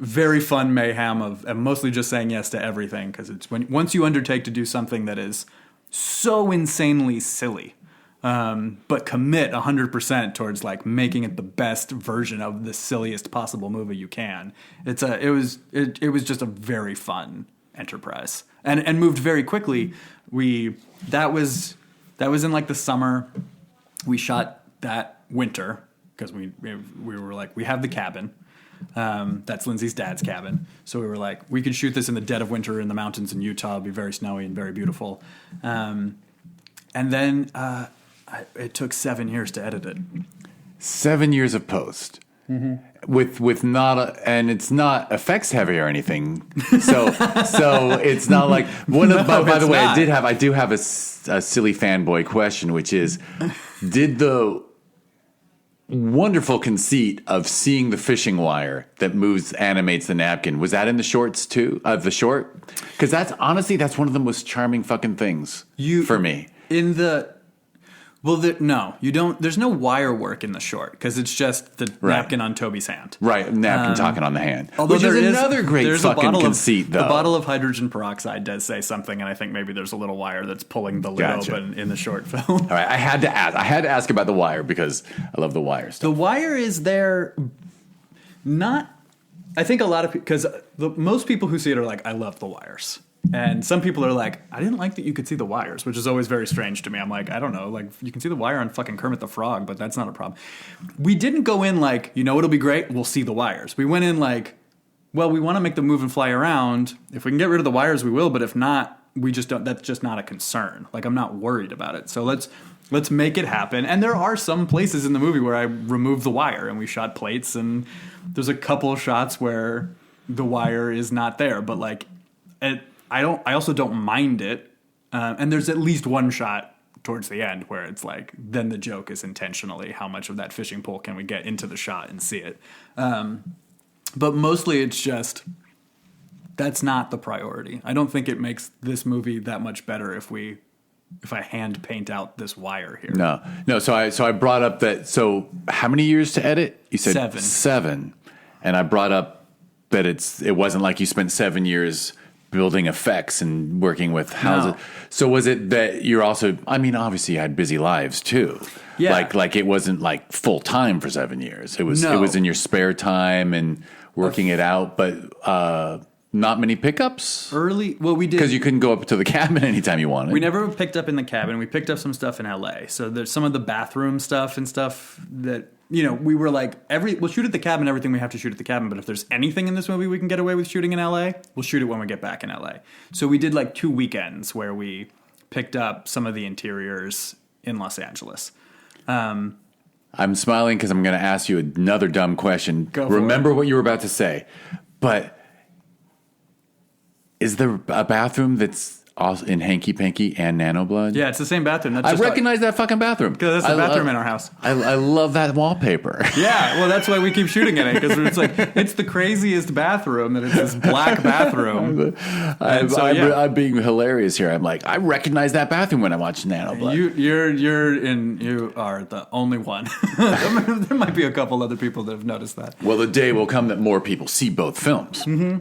very fun mayhem of mostly just saying yes to everything, because it's once you undertake to do something that is so insanely silly, but commit 100% towards like making it the best version of the silliest possible movie you can. It was just a very fun enterprise, and moved very quickly. That was in like the summer. We shot that winter, because we were like, we have the cabin. That's Lindsay's dad's cabin. So we were like, we could shoot this in the dead of winter in the mountains in Utah. It'd be very snowy and very beautiful. And then it took 7 years to edit it. 7 years of post. Mm-hmm. With not and it's not effects heavy or anything. So it's not like one of. By the way, not. I do have a silly fanboy question, which is, did the wonderful conceit of seeing the fishing wire that animates the napkin, was that in the shorts too? The short? Because that's one of the most charming fucking things for me. No, you don't. There's no wire work in the short, because it's just the napkin on Toby's hand. Right, napkin talking on the hand. Which is another great fucking conceit, though. The bottle of hydrogen peroxide does say something, and I think maybe there's a little wire that's pulling the lid open in the short film. All right, I had to ask about the wire, because I love the wire stuff. The wire is there, not. I think a lot of because most people who see it are like, I love the wires. And some people are like, I didn't like that you could see the wires, which is always very strange to me. I'm like, I don't know, like you can see the wire on fucking Kermit the Frog, but that's not a problem. We didn't go in like, it'll be great, we'll see the wires. We went in like, well, we want to make them move and fly around. If we can get rid of the wires, we will, but if not, we just don't. That's just not a concern. Like, I'm not worried about it. So let's make it happen. And there are some places in the movie where I remove the wire, and we shot plates, and there's a couple of shots where the wire is not there, but like I also don't mind it. And there's at least one shot towards the end where it's like, then the joke is intentionally how much of that fishing pole can we get into the shot and see it. But mostly it's just, that's not the priority. I don't think it makes this movie that much better if I hand paint out this wire here. No. So I brought up that. So how many years to edit? You said 7. And I brought up that it wasn't like you spent 7 years building effects and working with houses. No. So was it that you're also, I mean, obviously you had busy lives too. Yeah. Like it wasn't like full time for 7 years. It was in your spare time and working it out, but not many pickups? Well, we did. Because you couldn't go up to the cabin anytime you wanted. We never picked up in the cabin. We picked up some stuff in LA. So there's some of the bathroom stuff and stuff that, we were like, we'll shoot at the cabin, everything we have to shoot at the cabin. But if there's anything in this movie we can get away with shooting in LA, we'll shoot it when we get back in LA. So we did like 2 weekends where we picked up some of the interiors in Los Angeles. I'm smiling because I'm going to ask you another dumb question. Remember what you were about to say. But is there a bathroom that's also in Hanky Panky and Nano Blood? Yeah, it's the same bathroom. I recognize that fucking bathroom. Because that's the bathroom in our house. I love that wallpaper. Yeah, well, that's why we keep shooting in it, because it's like, it's the craziest bathroom, that it's this black bathroom. I'm being hilarious here. I'm like, I recognize that bathroom when I watch Nano Blood. You are the only one. There might be a couple other people that have noticed that. Well, the day will come that more people see both films. Mm-hmm.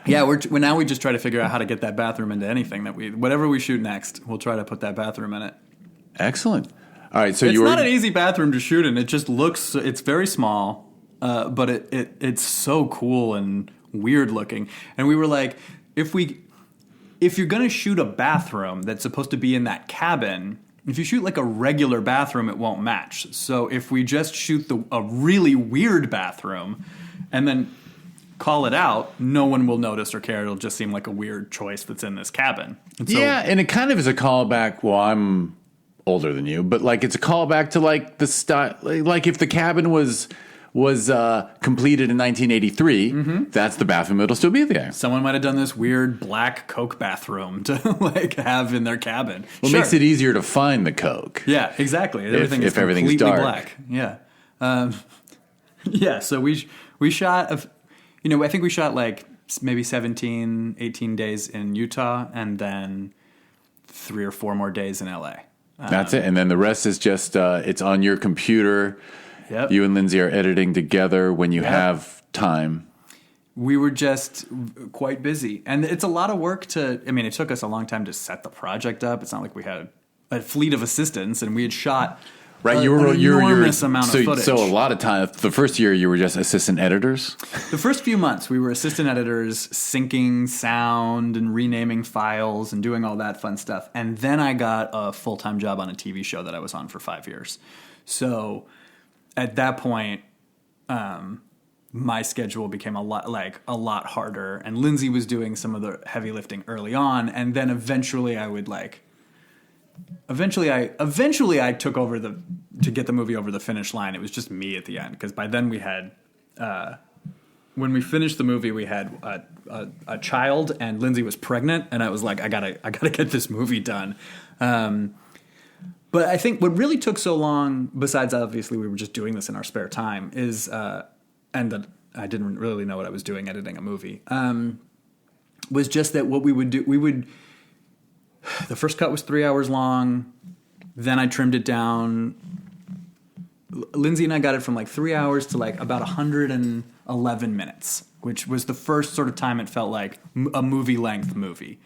Yeah, we just try to figure out how to get that bathroom into anything whatever we shoot next, we'll try to put that bathroom in it. Excellent. All right, so it's not an easy bathroom to shoot in. It just it's very small, but it's so cool and weird looking. And we were like, if you're gonna shoot a bathroom that's supposed to be in that cabin, if you shoot like a regular bathroom, it won't match. So if we just shoot a really weird bathroom, and then call it out, no one will notice or care. It'll just seem like a weird choice that's in this cabin. And and it kind of is a callback. Well, I'm older than you, but like it's a callback to like the style. Like if the cabin was completed in 1983, that's the bathroom that'll still be there. Someone might have done this weird black Coke bathroom to like have in their cabin. Well, it makes it easier to find the Coke. Yeah, exactly. Everything is everything's completely dark. Black. Yeah. Yeah. So we shot I think we shot like maybe 17, 18 days in Utah, and then 3 or 4 more days in LA. That's it. And then the rest is just, it's on your computer. Yep. You and Lindsay are editing together when you have time. We were just quite busy. And it's a lot of work it took us a long time to set the project up. It's not like we had a fleet of assistants and we had shot... Right, an enormous amount of footage. So a lot of time. The first year, you were just assistant editors. The first few months, we were assistant editors, syncing sound and renaming files and doing all that fun stuff. And then I got a full-time job on a TV show that I was on for 5 years. So at that point, my schedule became a lot harder. And Lindsay was doing some of the heavy lifting early on, and then eventually I would Eventually, I took over to get the movie over the finish line. It was just me at the end, because by then we had, when we finished the movie, we had a child, and Lindsay was pregnant, and I was like, I gotta get this movie done. But I think what really took so long, besides obviously we were just doing this in our spare time, is and that I didn't really know what I was doing editing a movie, was just that what we would do, the first cut was 3 hours long. Then I trimmed it down. Lindsay and I got it from like 3 hours to like about 111 minutes, which was the first sort of time it felt like a movie-length movie.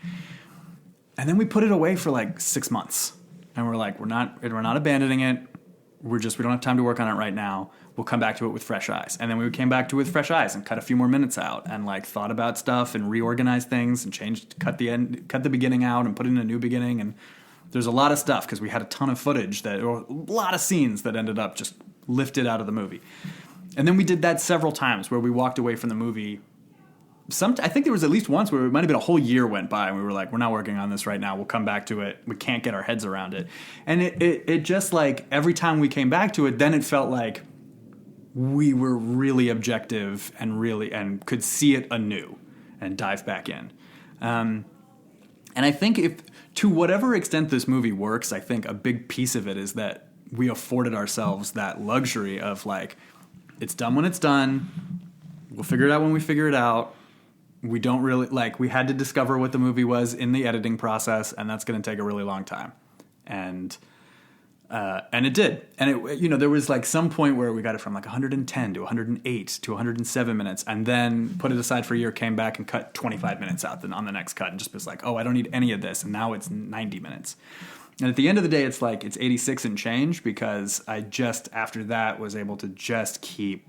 And then we put it away for like 6 months. And we're like, we're not abandoning it. We don't have time to work on it right now. We'll come back to it with fresh eyes. And then we came back to it with fresh eyes and cut a few more minutes out and like thought about stuff and reorganized things and cut the beginning out and put in a new beginning. And there's a lot of stuff because we had a ton of footage or a lot of scenes that ended up just lifted out of the movie. And then we did that several times where we walked away from the movie. I think there was at least once where it might have been a whole year went by and we were like, we're not working on this right now. We'll come back to it. We can't get our heads around it. And it just like every time we came back to it, then it felt like we were really objective and could see it anew and dive back in. And I think to whatever extent this movie works, I think a big piece of it is that we afforded ourselves that luxury of like, it's done when it's done. We'll figure it out when we figure it out. We don't really we had to discover what the movie was in the editing process, and that's going to take a really long time. And And it did. And it, there was like some point where we got it from like 110 to 108 to 107 minutes, and then put it aside for a year, came back and cut 25 minutes out on the next cut, and just was like, oh, I don't need any of this. And now it's 90 minutes. And at the end of the day, it's like, it's 86 and change, because I just, after that, was able to just keep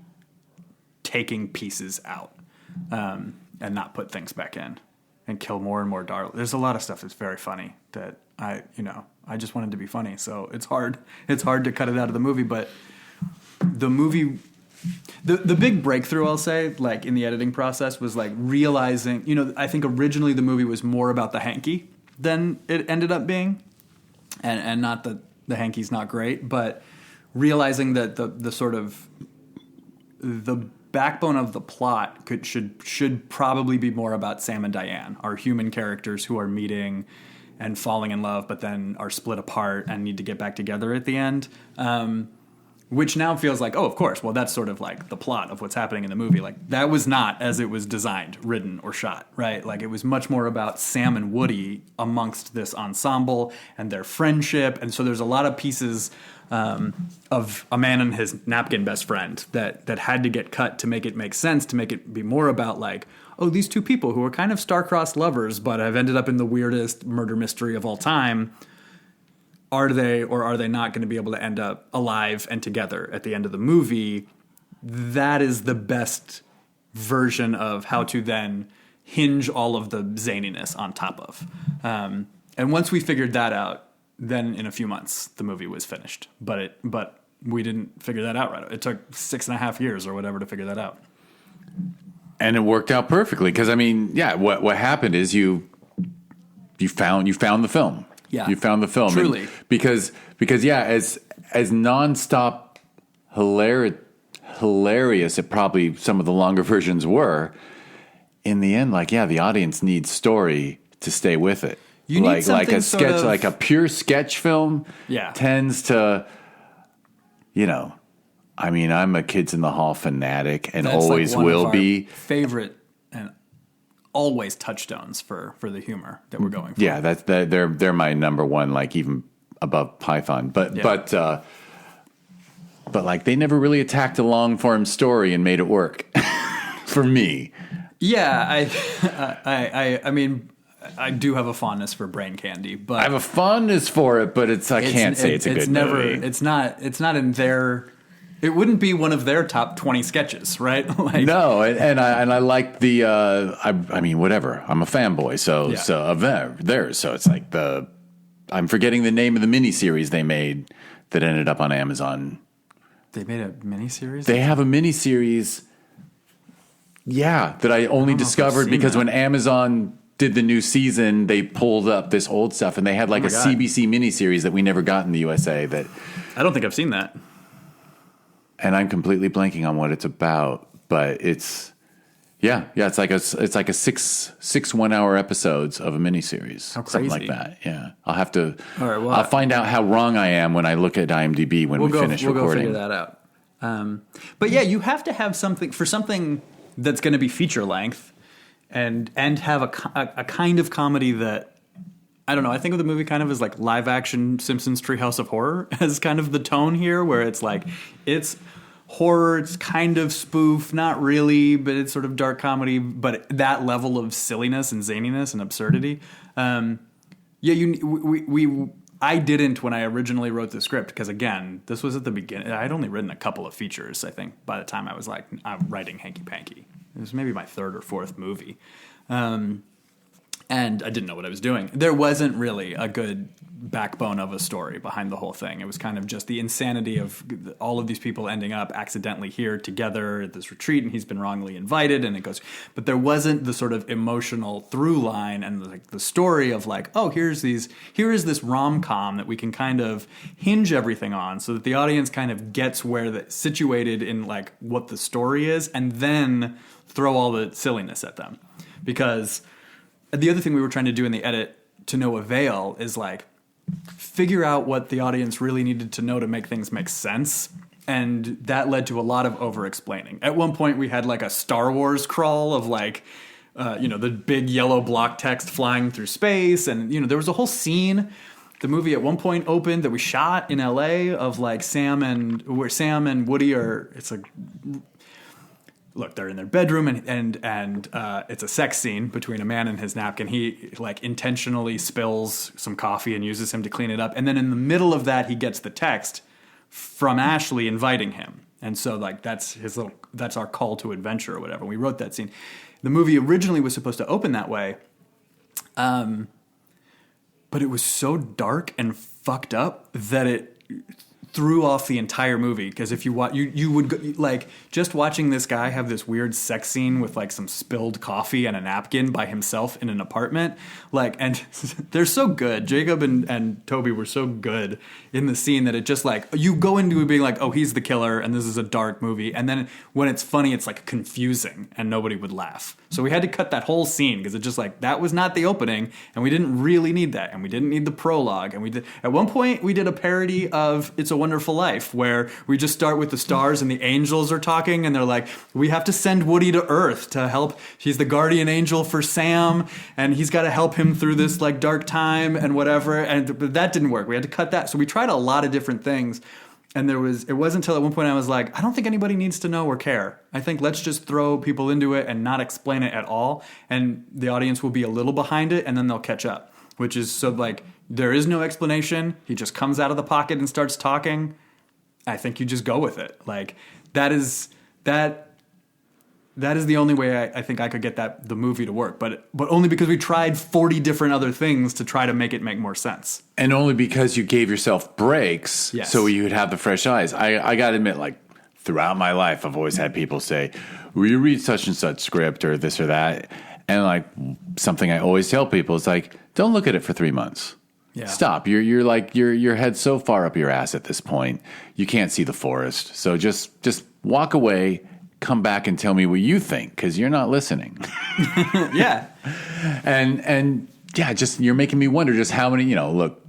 taking pieces out, and not put things back in, and kill more and more dark. There's a lot of stuff that's very funny that I just wanted to be funny. So it's hard to cut it out of the movie, but the movie, the big breakthrough, I'll say, like in the editing process, was like realizing, I think originally the movie was more about the hanky than it ended up being. And not that the hanky's not great, but realizing that the sort of the backbone of the plot should probably be more about Sam and Diane, our human characters who are meeting and falling in love, but then are split apart and need to get back together at the end. Which now feels like, oh, of course. Well, that's sort of like the plot of what's happening in the movie. Like, that was not as it was designed, written, or shot, right? Like, it was much more about Sam and Woody amongst this ensemble and their friendship. And so there's a lot of pieces of a man and his napkin best friend that had to get cut to make it make sense, to make it be more about like, oh, these two people who are kind of star-crossed lovers but have ended up in the weirdest murder mystery of all time. Are they or are they not going to be able to end up alive and together at the end of the movie? That is the best version of how to then hinge all of the zaniness on top of. And once we figured that out, then in a few months the movie was finished. But we didn't figure that out right. It took 6.5 years or whatever to figure that out. And it worked out perfectly because, I mean, yeah, what happened is you found the film. Yeah, you found the film. Truly. And because yeah, as nonstop hilarious it probably some of the longer versions were, in the end, like, yeah, the audience needs story to stay with it. You need like a sort sketch, of, like a pure sketch film. Yeah. Tends to, I mean, I'm a Kids in the Hall fanatic and that's always like one will of be. Our favorite and always touchstones for the humor that we're going for. Yeah, they're my number one, like even above Python. But like they never really attacked a long form story and made it work for me. Yeah, I mean, I do have a fondness for Brain Candy, but I have a fondness for it, but I can't say it's a good movie. It's not in their. It wouldn't be one of their top 20 sketches, right? Like, no, and I like the. I mean, whatever. I'm a fanboy, so of theirs. So it's like I'm forgetting the name of the miniseries they made that ended up on Amazon. They made a miniseries. They have a miniseries. Yeah, that I only discovered because when Amazon did the new season, they pulled up this old stuff, and they had like a CBC miniseries that we never got in the USA. That I don't think I've seen that. And I'm completely blanking on what it's about, but it's it's like a six 1 hour episodes of a miniseries, something like that. Yeah, I'll have to. All right, well, I'll find out how wrong I am when I look at IMDb when we finish recording. We'll go figure that out. But yeah, you have to have something that's going to be feature length, and have a kind of comedy that. I don't know. I think of the movie kind of as like live action Simpsons Treehouse of Horror as kind of the tone here, where it's like it's horror, it's kind of spoof, not really, but it's sort of dark comedy, but that level of silliness and zaniness and absurdity. I didn't when I originally wrote the script because again, this was at the beginning. I'd only written a couple of features. I think by the time I was like I'm writing Hanky Panky, it was maybe my third or fourth movie. And I didn't know what I was doing. There wasn't really a good backbone of a story behind the whole thing. It was kind of just the insanity of all of these people ending up accidentally here together at this retreat, and he's been wrongly invited, and it goes. But there wasn't the sort of emotional through line and like the story of like, oh, here is this rom-com that we can kind of hinge everything on, so that the audience kind of gets where the situated in like what the story is, and then throw all the silliness at them, because. The other thing we were trying to do in the edit to no avail is like figure out what the audience really needed to know to make things make sense. And that led to a lot of over-explaining. At one point we had like a Star Wars crawl of like, the big yellow block text flying through space. And, there was a whole scene the movie at one point opened that we shot in L.A. of like Sam and Woody are. It's like, look, they're in their bedroom and it's a sex scene between a man and his napkin. He like intentionally spills some coffee and uses him to clean it up. And then in the middle of that, he gets the text from Ashley inviting him. And so like that's our call to adventure or whatever. We wrote that scene. The movie originally was supposed to open that way. But it was so dark and fucked up that it threw off the entire movie. Because if you watch, you would go, like just watching this guy have this weird sex scene with like some spilled coffee and a napkin by himself in an apartment. Like, and they're so good. Jacob and Toby were so good in the scene that it just like you go into it being like, oh, he's the killer and this is a dark movie. And then when it's funny, it's like confusing and nobody would laugh. So we had to cut that whole scene because it just like that was not the opening and we didn't really need that and we didn't need the prologue and we did at one point we did a parody of It's a Wonderful Life where we just start with the stars and the angels are talking and they're like, we have to send Woody to Earth to help. He's the guardian angel for Sam and he's got to help him through this like dark time and whatever. And but that didn't work. We had to cut that. So we tried a lot of different things. And it wasn't until at one point I was like, I don't think anybody needs to know or care. I think let's just throw people into it and not explain it at all. And the audience will be a little behind it and then they'll catch up. Which is so like, there is no explanation. He just comes out of the pocket and starts talking. I think you just go with it. Like that is the only way I think I could get the movie to work, but only because we tried 40 different other things to try to make it make more sense. And only because you gave yourself breaks so you would have the fresh eyes. I got to admit, like throughout my life, I've always had people say, will you read such and such script or this or that? And like something I always tell people is like, don't look at it for 3 months. Yeah. Stop. You're like your head's so far up your ass at this point. You can't see the forest. So just walk away. Come back and tell me what you think because you're not listening. Yeah. And yeah, just you're making me wonder just how many, look,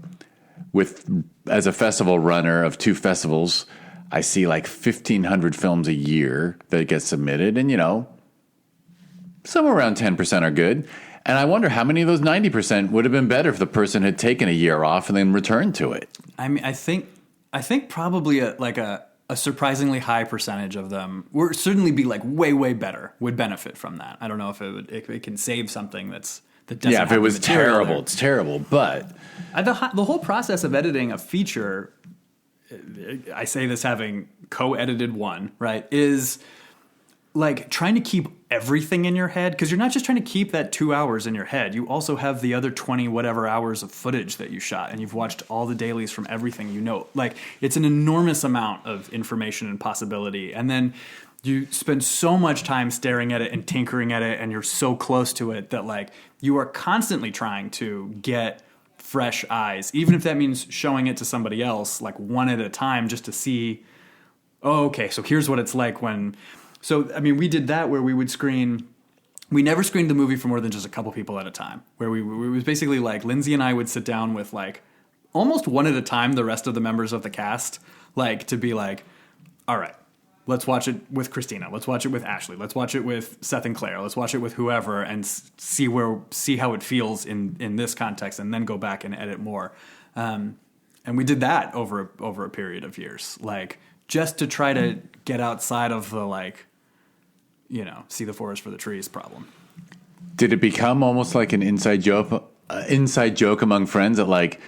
as a festival runner of 2 festivals, I see like 1,500 films a year that get submitted and, somewhere around 10% are good. And I wonder how many of those 90% would have been better if the person had taken a year off and then returned to it. I mean, I think probably a surprisingly high percentage of them would certainly be like way, way better, would benefit from that. I don't know if it can save something that doesn't if it was terrible, it's terrible. But the whole process of editing a feature, I say this having co-edited one, right, is like trying to keep everything in your head, because you're not just trying to keep that 2 hours in your head. You also have the other 20 whatever hours of footage that you shot, and you've watched all the dailies from everything Like, it's an enormous amount of information and possibility. And then you spend so much time staring at it and tinkering at it, and you're so close to it that, like, you are constantly trying to get fresh eyes, even if that means showing it to somebody else, like, one at a time, just to see, oh, okay, so here's what it's like when... So, I mean, we did that where we would we never screened the movie for more than just a couple people at a time, where it was basically like Lindsay and I would sit down with like almost one at a time the rest of the members of the cast, like to be like, all right, let's watch it with Christina, let's watch it with Ashley, let's watch it with Seth and Claire, let's watch it with whoever and see how it feels in this context and then go back and edit more. And we did that over a period of years, like just to try to get outside of the like, see the forest for the trees problem. Did it become almost like an inside joke among friends that like,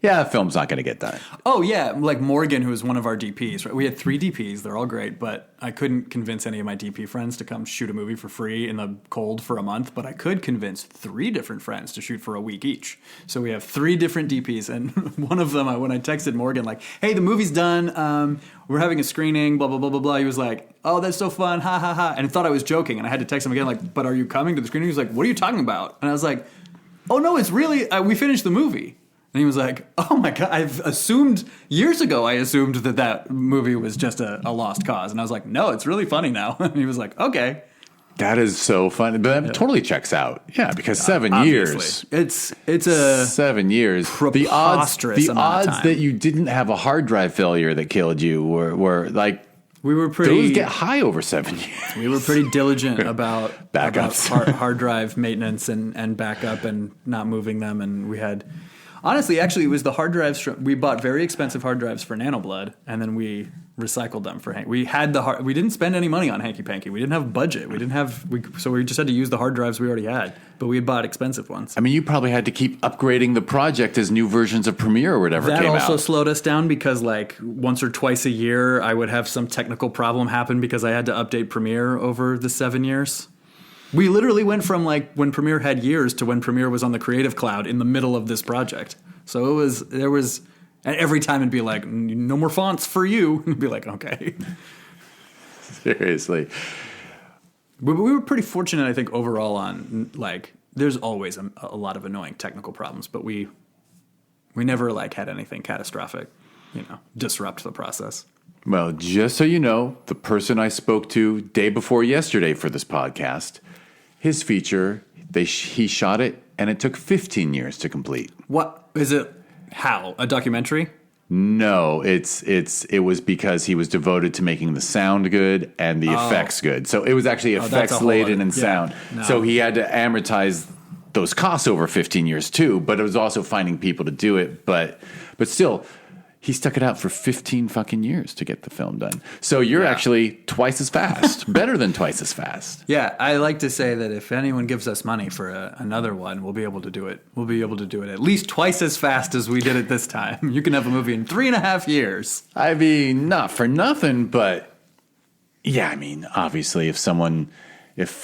yeah, the film's not going to get done? Oh, yeah. Like Morgan, who was one of our DPs. Right? We had 3 DPs. They're all great, but I couldn't convince any of my DP friends to come shoot a movie for free in the cold for a month, but I could convince 3 different friends to shoot for a week each. So we have 3 different DPs, and one of them, when I texted Morgan, like, hey, the movie's done, we're having a screening, blah, blah, blah, blah, blah, he was like, oh, that's so fun, ha, ha, ha, and I thought I was joking, and I had to text him again, like, but are you coming to the screening? He was like, what are you talking about? And I was like, oh, no, it's really, we finished the movie. And he was like, oh my God, years ago I assumed that movie was just a lost cause. And I was like, no, it's really funny now. And he was like, okay. That is so funny. But that totally checks out. Yeah, because 7 years. It's a 7 years. The odds that you didn't have a hard drive failure that killed you were like, we were pretty. Those get high over 7 years. We were pretty diligent about backups, hard drive maintenance and backup and not moving them. And we had Honestly, actually, it was the hard drives. We bought very expensive hard drives for Nanoblood, and then we recycled them for Hank. We had we didn't spend any money on Hanky Panky. We didn't have budget. So we just had to use the hard drives we already had. But we had bought expensive ones. I mean, you probably had to keep upgrading the project as new versions of Premiere or whatever came out. That also slowed us down because, like, once or twice a year, I would have some technical problem happen because I had to update Premiere over the 7 years. We literally went from, like, when Premiere had years to when Premiere was on the Creative Cloud in the middle of this project. So and every time it'd be like, no more fonts for you. It'd be like, okay. Seriously. But we were pretty fortunate, I think, overall on, like, there's always a lot of annoying technical problems, but we never, like, had anything catastrophic, disrupt the process. Well, just so you know, the person I spoke to day before yesterday for this podcast, his feature, he shot it, and it took 15 years to complete. What is it? How? A documentary? No, it was because he was devoted to making the sound good and the effects good. So it was actually effects laden and sound. No. So he had to amortize those costs over 15 years too. But it was also finding people to do it. But still, he stuck it out for 15 fucking years to get the film done. So you're actually twice as fast, better than twice as fast. Yeah, I like to say that if anyone gives us money for another one, we'll be able to do it. We'll be able to do it at least twice as fast as we did it this time. You can have a movie in 3.5 years. I mean, not for nothing, but yeah, I mean, obviously, if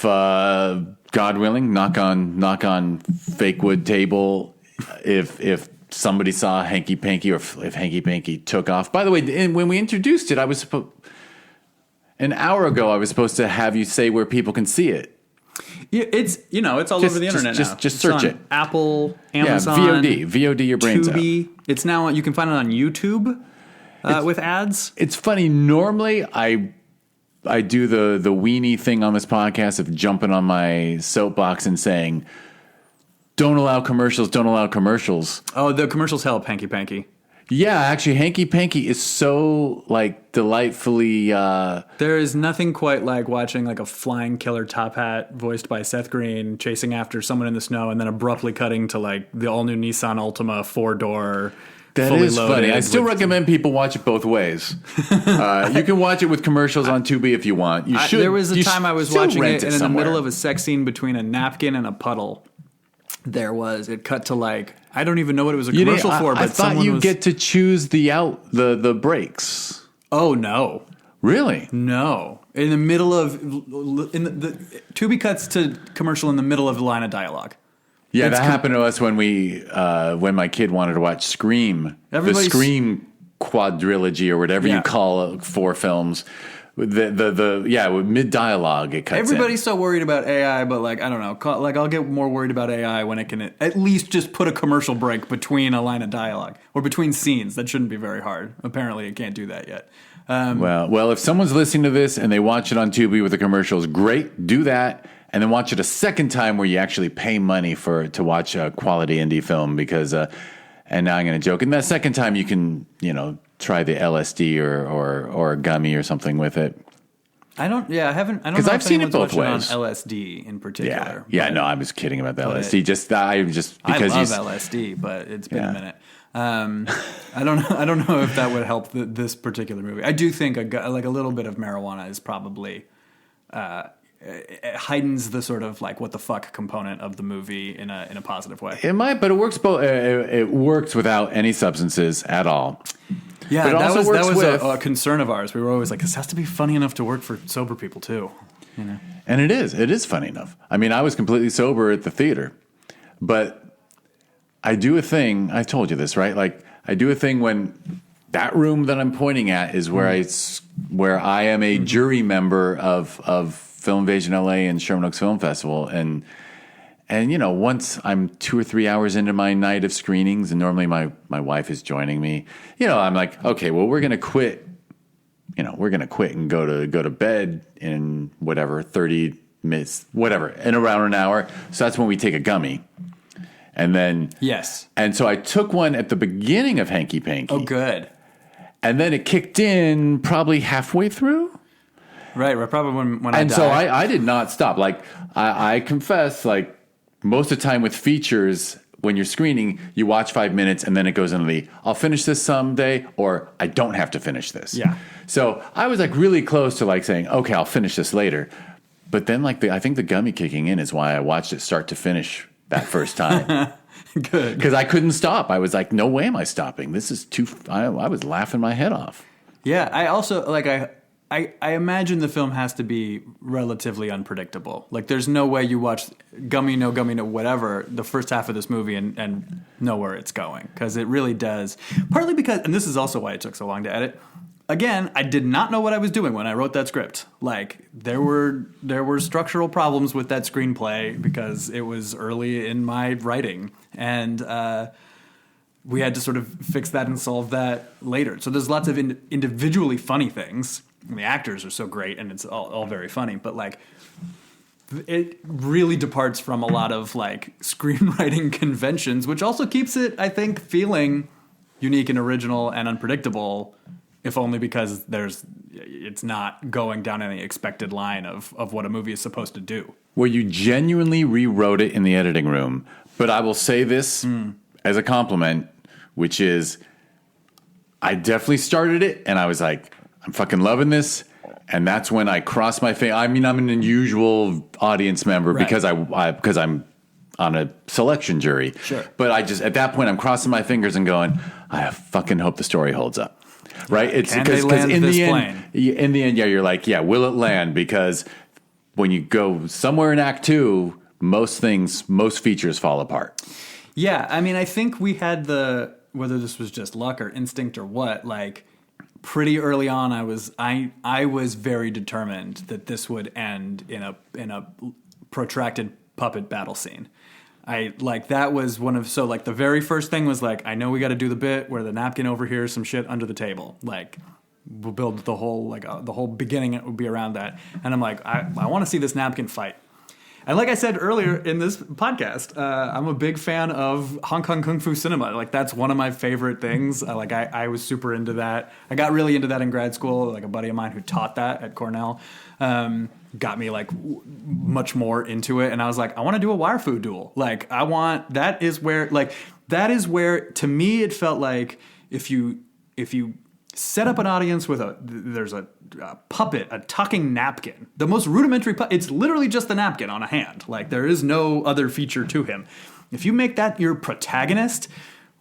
God willing, knock on fake wood table, if somebody saw Hanky Panky, or if Hanky Panky took off. By the way, when we introduced it, an hour ago, I was supposed to have you say where people can see it. Yeah, it's all over the internet now. Just search it. Apple, Amazon, VOD your brains Tubi. out. It's now, you can find it on YouTube with ads. It's funny. Normally, I do the weenie thing on this podcast of jumping on my soapbox and saying, don't allow commercials. Oh, the commercials help, Hanky Panky. Yeah, actually, Hanky Panky is so, like, delightfully... There is nothing quite like watching, like, a flying killer top hat voiced by Seth Green chasing after someone in the snow and then abruptly cutting to, like, the all-new Nissan Altima 4-door... That is funny. I still recommend people watch it both ways. You can watch it with commercials on Tubi if you want. You should. There was a time I was watching it, and in the middle of a sex scene between a napkin and a puddle, it cut to, like, I don't even know what it was a commercial for, but I thought you get to choose the breaks. Oh, no. Really? No. In the middle of Tubi cuts to commercial in the middle of the line of dialogue. Yeah, that happened to us when when my kid wanted to watch Scream, the Scream quadrilogy or whatever you call it, 4 films. With mid dialogue it cuts. Everybody's so worried about AI, but, like, I don't know. Like, I'll get more worried about AI when it can at least just put a commercial break between a line of dialogue or between scenes. That shouldn't be very hard. Apparently, it can't do that yet. Well, if someone's listening to this and they watch it on Tubi with the commercials, great, do that. And then watch it a second time where you actually pay money to watch a quality indie film because, and now I'm going to joke. And that second time you can, try the LSD or a gummy or something with it. I don't know. Because I've seen it both ways. On LSD in particular. Yeah. No, I was kidding about the LSD. I love LSD, but it's been a minute. I don't know if that would help this particular movie. I do think a little bit of marijuana is probably. It heightens the sort of, like, what the fuck component of the movie in a positive way. It might, but it works both. It works without any substances at all. Yeah, but that was a concern of ours. We were always like, this has to be funny enough to work for sober people too. And it is funny enough. I mean, I was completely sober at the theater, but I do a thing. I told you this, right? Like, I do a thing when that room that I'm pointing at is where I am a jury member of Film Invasion LA and Sherman Oaks Film Festival. And once I'm 2 or 3 hours into my night of screenings, and normally my wife is joining me, I'm like, okay, well, we're going to quit. We're going to quit and go to bed in whatever, 30 minutes, whatever, in around an hour. So that's when we take a gummy. And then, yes. And so I took one at the beginning of Hanky Panky. Oh, good. And then it kicked in probably halfway through. Right, probably when I died. And so I did not stop. Like, I confess, like, most of the time with features, when you're screening, you watch 5 minutes and then it goes into the I'll finish this someday or I don't have to finish this. Yeah. So I was like really close to like saying, okay, I'll finish this later. But then like I think the gummy kicking in is why I watched it start to finish that first time. Good. Because I couldn't stop. I was like, no way am I stopping. This is too, I was laughing my head off. Yeah. I also like, I imagine the film has to be relatively unpredictable. Like, there's no way you watch gummy, no, whatever, the first half of this movie and know where it's going. Because it really does. Partly because, and this is also why it took so long to edit. Again, I did not know what I was doing when I wrote that script. Like, there were structural problems with that screenplay because it was early in my writing. And we had to sort of fix that and solve that later. So there's lots of individually funny things. And the actors are so great, and it's all very funny. But like, it really departs from a lot of like screenwriting conventions, which also keeps it, I think, feeling unique and original and unpredictable. If only because it's not going down any expected line of what a movie is supposed to do. Where you genuinely rewrote it in the editing room. But I will say this as a compliment, which is I definitely started it, and I was like, I'm fucking loving this. And that's when I crossed my finger. I mean, I'm an unusual audience member because I'm on a selection jury. Sure. But I just, at that point, I'm crossing my fingers and going, I fucking hope the story holds up. Right? It's because in the end, yeah, you're like, yeah, will it land? Because when you go somewhere in Act 2, most features fall apart. Yeah, I mean, I think we had whether this was just luck or instinct or what, like, pretty early on, I was very determined that this would end in a protracted puppet battle scene. That was the very first thing was like, I know we got to do the bit where the napkin overhears some shit under the table. Like, we'll build the whole beginning. It would be around that. And I'm like, I want to see this napkin fight. And like I said earlier in this podcast, I'm a big fan of Hong Kong Kung Fu cinema. Like, that's one of my favorite things. I was super into that. I got really into that in grad school. Like, a buddy of mine who taught that at Cornell got me like much more into it. And I was like, I want to do a wire fu duel. Like, that is where to me it felt like if you set up an audience with there's a puppet, a tucking napkin, the most rudimentary it's literally just the napkin on a hand. Like, there is no other feature to him. If you make that your protagonist,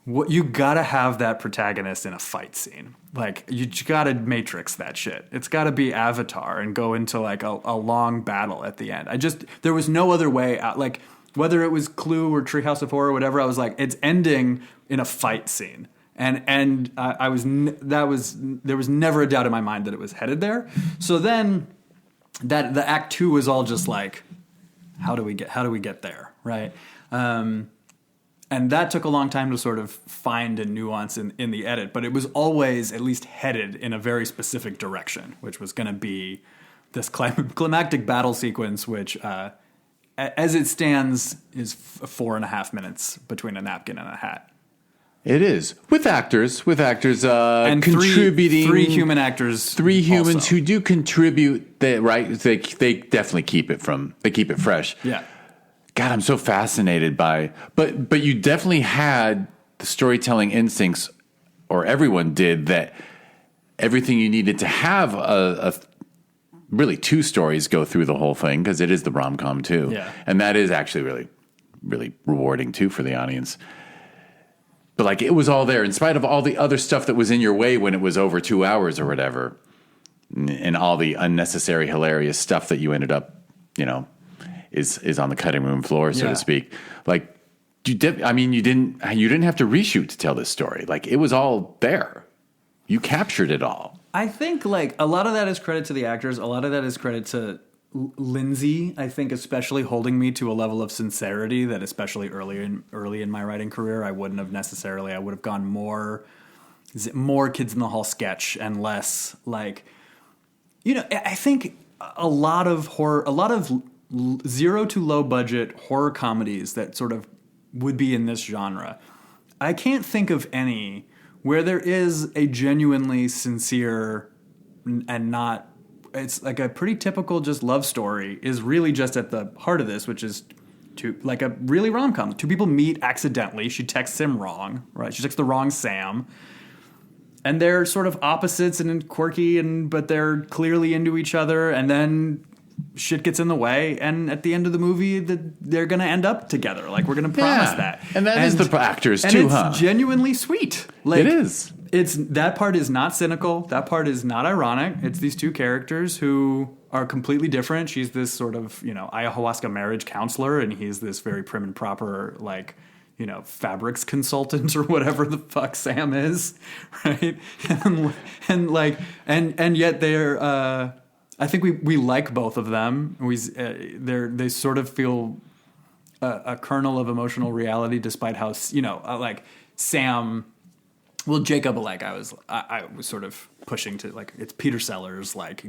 you gotta have that protagonist in a fight scene. Like, you gotta Matrix that shit. It's gotta be Avatar and go into like a long battle at the end. There was no other way out. Like, whether it was Clue or Treehouse of Horror or whatever, I was like, it's ending in a fight scene. And there was never a doubt in my mind that it was headed there. So then the Act 2 was all just like, how do we get there, right? And that took a long time to sort of find a nuance in the edit, but it was always at least headed in a very specific direction, which was going to be this climactic battle sequence, which as it stands is 4.5 minutes between a napkin and a hat. It is with actors and contributing three human actors, three humans also, who do contribute. They definitely keep it fresh. Yeah. God, I'm so fascinated by, but you definitely had the storytelling instincts, or everyone did, that everything you needed to have a really two stories go through the whole thing, because it is the rom-com too. Yeah. And that is actually really, really rewarding too for the audience. But like, it was all there in spite of all the other stuff that was in your way when it was over 2 hours or whatever, and all the unnecessary, hilarious stuff that you ended up, is on the cutting room floor, so to speak. Like, you didn't have to reshoot to tell this story. Like, it was all there. You captured it all. I think like a lot of that is credit to the actors. A lot of that is credit to Lindsay, I think, especially holding me to a level of sincerity that, especially early in my writing career, I wouldn't have necessarily. I would have gone more Kids in the Hall sketch and less like, I think a lot of zero to low budget horror comedies that sort of would be in this genre. I can't think of any where there is a genuinely sincere and not. It's like a pretty typical just love story is really just at the heart of this, which is like a really rom-com. Two people meet accidentally. She texts him wrong, right? She texts the wrong Sam. And they're sort of opposites and quirky, but they're clearly into each other. And then shit gets in the way. And at the end of the movie, they're going to end up together. Like, we're going to promise that. And that is the actors and too, it's huh? genuinely sweet. Like, it is. That part is not cynical. That part is not ironic. It's these two characters who are completely different. She's this sort of, ayahuasca marriage counselor, and he's this very prim and proper, like, fabrics consultant or whatever the fuck Sam is, right? And yet they're, I think we like both of them. They sort of feel a kernel of emotional reality, despite how, like Sam. Well, Jacob, like I was sort of pushing to, like, it's Peter Sellers, like,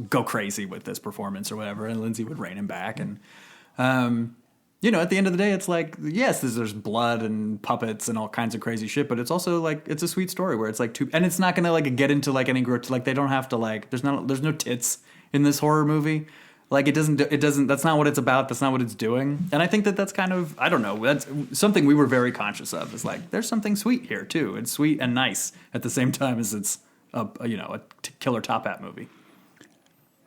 go crazy with this performance or whatever, and Lindsay would rein him back. And, at the end of the day, it's like, yes, there's blood and puppets and all kinds of crazy shit, but it's also like, it's a sweet story where it's like and it's not going to like get into like any growth, like they don't have to like, there's no tits in this horror movie. Like it doesn't, that's not what it's about. That's not what it's doing. And I think that's kind of, I don't know, that's something we were very conscious of, is like, there's something sweet here too. It's sweet and nice at the same time as it's a killer Top Hat movie.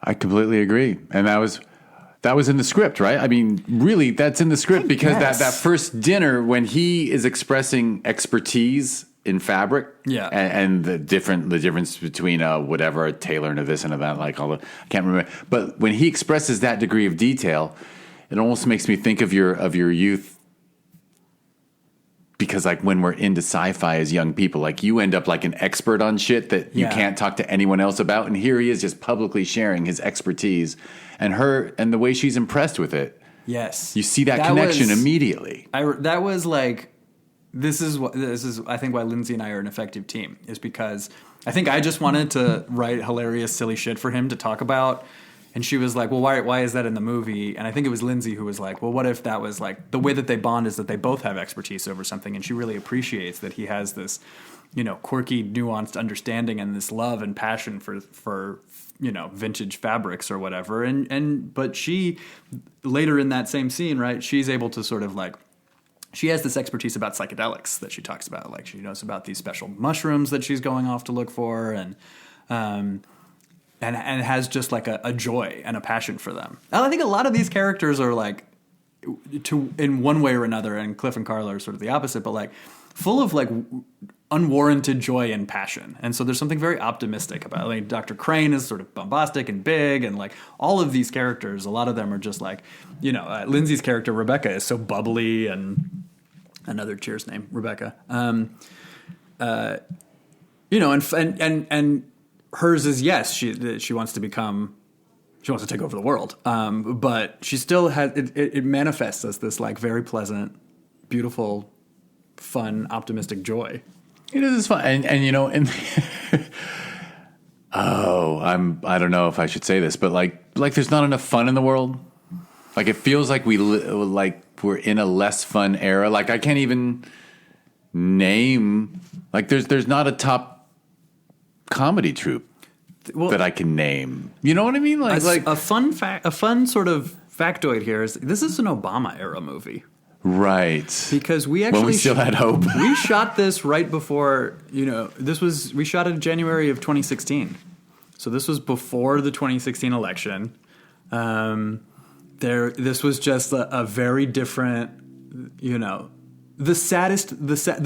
I completely agree. And that was in the script, right? I mean, really, that's in the script because that first dinner when he is expressing expertise in fabric, and the difference between whatever a tailor and a this and a that, like I can't remember. But when he expresses that degree of detail, it almost makes me think of your youth. Because like when we're into sci-fi as young people, like you end up like an expert on shit that you can't talk to anyone else about, and here he is just publicly sharing his expertise, and the way she's impressed with it. Yes, you see that connection immediately. That was like. This is I think why Lindsay and I are an effective team, is because I think I just wanted to write hilarious, silly shit for him to talk about. And she was like, well, why is that in the movie? And I think it was Lindsay who was like, well, what if that was like, the way that they bond is that they both have expertise over something. And she really appreciates that he has this, quirky, nuanced understanding and this love and passion for vintage fabrics or whatever. But she, later in that same scene, right, she's able to sort of like, she has this expertise about psychedelics that she talks about. Like, she knows about these special mushrooms that she's going off to look for, and has just like a joy and a passion for them. And I think a lot of these characters are like, in one way or another, and Cliff and Carla are sort of the opposite, but like full of like unwarranted joy and passion. And so there's something very optimistic about it. Like Dr. Crane is sort of bombastic and big, and like all of these characters, a lot of them are just like, Lindsay's character Rebecca is so bubbly, and another Cheers name, Rebecca. And hers is, yes, she wants to take over the world. But she still has, it manifests as this like very pleasant, beautiful, fun, optimistic joy. It is fun. And I don't know if I should say this, but like there's not enough fun in the world. Like it feels like we're in a less fun era. Like I can't even name, like there's not a top comedy troupe that I can name. You know what I mean? Like a fun sort of factoid here is this is an Obama era movie. Right. Because we still had hope. We shot this right before, we shot it in January of 2016. So this was before the 2016 election. This was just a very different, the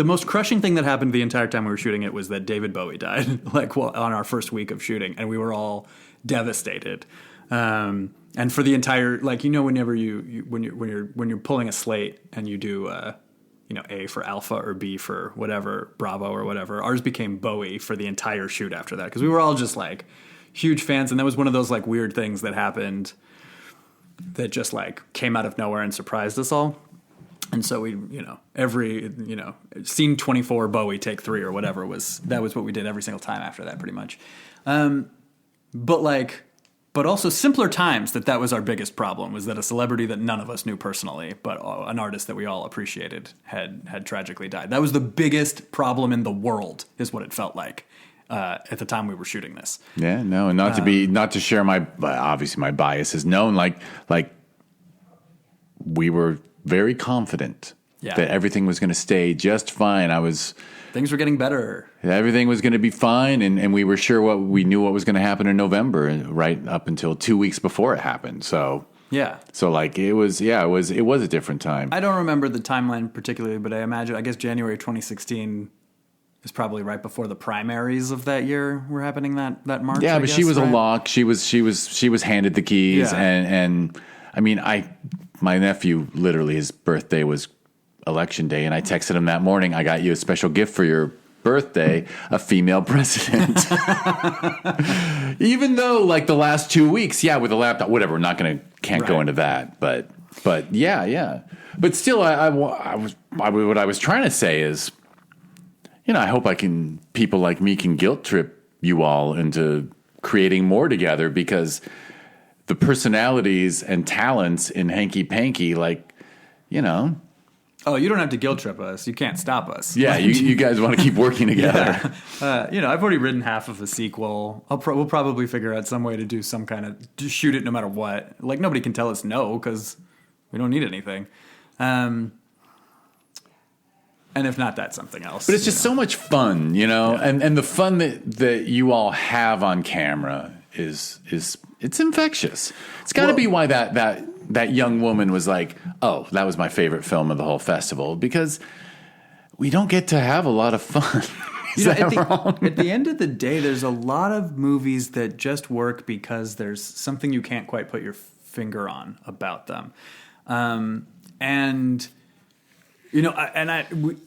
most crushing thing that happened the entire time we were shooting it was that David Bowie died, on our first week of shooting, and we were all devastated. And for the entire, whenever when you're pulling a slate and you do, A for Alpha or B for whatever, Bravo or whatever, ours became Bowie for the entire shoot after that, because we were all just like huge fans, and that was one of those like weird things that happened that just like came out of nowhere and surprised us all. And so we, every, scene 24, Bowie, take 3 or whatever that was what we did every single time after that, pretty much. But also simpler times that was our biggest problem, was that a celebrity that none of us knew personally, but an artist that we all appreciated had tragically died. That was the biggest problem in the world, is what it felt like. At the time we were shooting this. Yeah, no, and not to share obviously my bias is known, like we were very confident Yeah. that everything was going to stay just fine. Things were getting better. Everything was going to be fine, and we were sure we knew what was going to happen in November, right up until 2 weeks before it happened. So Yeah. so like it was a different time. I don't remember the timeline particularly, but I guess January 2016 is probably right before the primaries of that year were happening that March. Yeah, I but guess, she was right? a lock. She was handed the keys, Yeah. and I mean, my nephew, literally his birthday was election day, and I texted him that morning, I got you a special gift for your birthday, a female president. Even though like the last 2 weeks, with a laptop, whatever, can't go into that, but yeah. But still, what I was trying to say is, I hope people like me can guilt trip you all into creating more together, because the personalities and talents in Hanky Panky, Oh, you don't have to guilt trip us. You can't stop us. yeah, you guys want to keep working together. Yeah. I've already written half of a sequel. We'll probably figure out some way to do some kind of to shoot it no matter what. Like nobody can tell us no because we don't need anything. And if not, that's something else. But it's just so much fun, and the fun that you all have on camera is it's infectious. It's got to be why that young woman was like, oh, that was my favorite film of the whole festival, because we don't get to have a lot of fun. At the end of the day, there's a lot of movies that just work because there's something you can't quite put your finger on about them.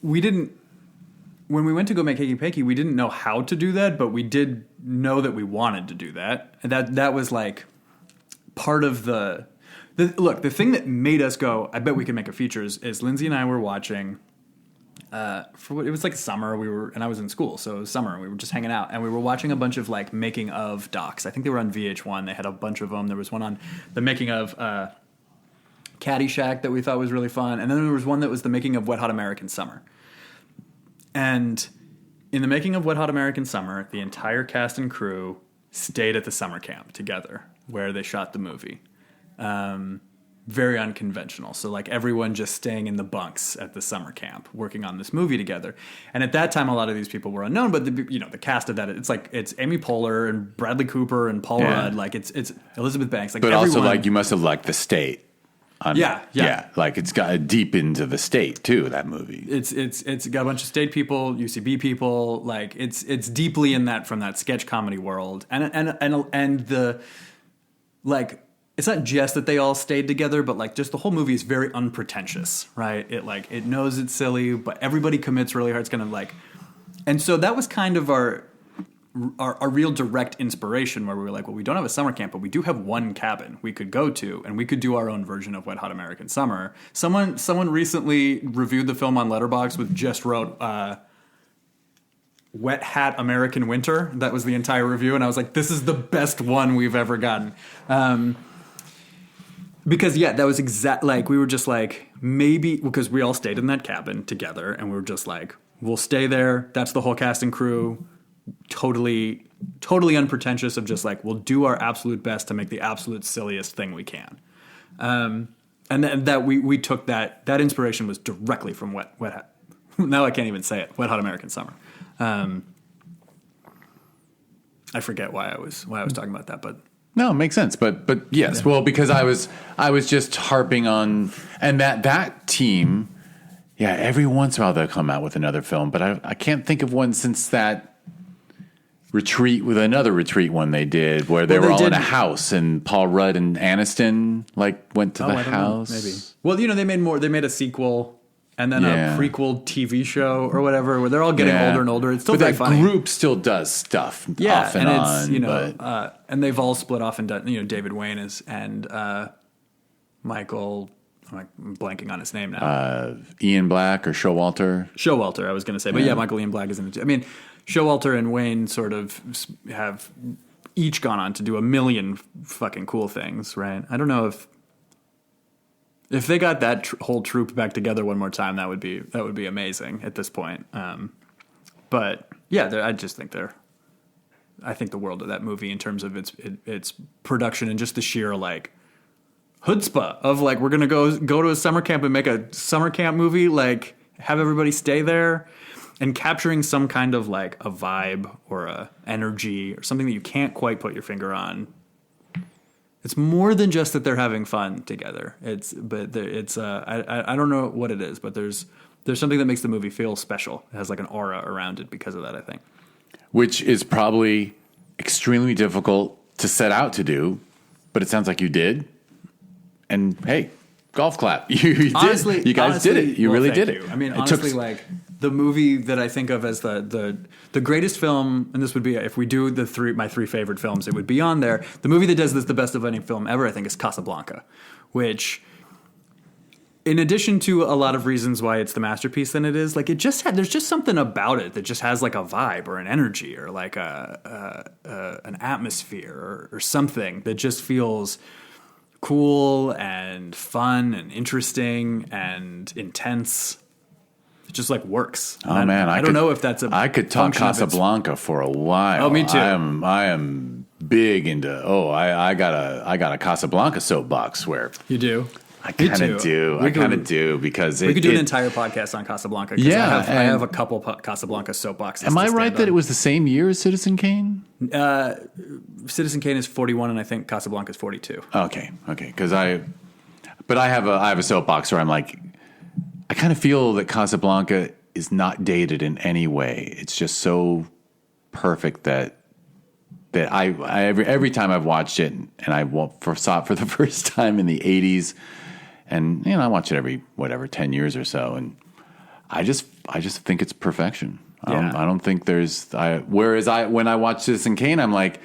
We didn't, when we went to go make Hanky Panky, we didn't know how to do that, but we did know that we wanted to do that. And that was like part of the thing that made us go, I bet we can make a feature is Lindsay and I were watching, it was like summer, and I was in school, so it was summer, and we were just hanging out, and we were watching a bunch of like making of docs. I think they were on VH1. They had a bunch of them. There was one on the making of Caddyshack that we thought was really fun, and then there was one that was the making of Wet Hot American Summer. And in the making of Wet Hot American Summer, the entire cast and crew stayed at the summer camp together where they shot the movie. Very unconventional. So like everyone just staying in the bunks at the summer camp working on this movie together. And at that time, a lot of these people were unknown, but the cast of that, it's Amy Poehler and Bradley Cooper and Paul Rudd. Like it's Elizabeth Banks. Like, but everyone, also like you must have liked the state. Yeah. Like it's got deep into the state too. That movie. It's got a bunch of state people, UCB people. Like it's deeply in that, from that sketch comedy world, and the like. It's not just that they all stayed together, but like just the whole movie is very unpretentious, right? It knows it's silly, but everybody commits really hard. It's kind of like, and so that was kind of our real direct inspiration, where we were like, well, we don't have a summer camp, but we do have one cabin we could go to, and we could do our own version of Wet Hot American Summer. Someone recently reviewed the film on Letterboxd with just wrote Wet Hat American Winter. That was the entire review, and I was like, this is the best one we've ever gotten. Because that was we were just like, maybe, because we all stayed in that cabin together, and we were just like, we'll stay there. That's the whole cast and crew. Totally unpretentious, of just like, we'll do our absolute best to make the absolute silliest thing we can. And that we took that inspiration was directly from Wet Hat. Now I can't even say it. Wet Hot American Summer. I forget why I was talking about that, but. No, it makes sense. But yes, well, because I was just harping on, and that team, every once in a while they'll come out with another film, but I can't think of one since that retreat one they did where they were all in a house, and Paul Rudd and Aniston went to the house. Maybe. Well, they made a sequel. And then a prequel TV show or whatever, where they're all getting older and older. It's still very funny. But that group still does stuff off and on. And they've all split off and done, David Wayne and Michael, I'm blanking on his name now. Ian Black or Showalter. Showalter, I was going to say. But Michael Ian Black is in it too. I mean, Showalter and Wayne sort of have each gone on to do a million fucking cool things, right? I don't know if they got that whole troupe back together one more time, that would be amazing at this point. But I just think I think the world of that movie in terms of its production and just the sheer chutzpah of like, we're going to go to a summer camp and make a summer camp movie, like have everybody stay there, and capturing some kind of like a vibe or a energy or something that you can't quite put your finger on. It's more than just that they're having fun together. I don't know what it is, but there's something that makes the movie feel special. It has like an aura around it because of that, I think. Which is probably extremely difficult to set out to do, but it sounds like you did. And hey, golf clap. You honestly, did. You guys did it. You really did it. I mean, honestly, like the movie that I think of as the greatest film, and this would be, if we do my three favorite films, it would be on there. The movie that does this the best of any film ever, I think, is Casablanca, which, in addition to a lot of reasons why it's the masterpiece than it is, like there's just something about it that just has like a vibe or an energy or like an atmosphere or something that just feels cool and fun and interesting and intense. It just like works. Oh man, I don't know if that's I could talk Casablanca for a while. Oh, me too. I am big into. I got a Casablanca soapbox where you do. I kind of do because we could do an entire podcast on Casablanca. Yeah, I have a couple Casablanca soapboxes. Am I right that it was the same year as Citizen Kane? Citizen Kane is 41, and I think Casablanca is 42. Okay, because I have a soapbox where I'm like, I kind of feel that Casablanca is not dated in any way. It's just so perfect that I every time I've watched it, and I saw it for the first time in the 80s. And I watch it every 10 years or so, and I just think it's perfection. I don't think there's. When I watch Citizen Kane, I'm like,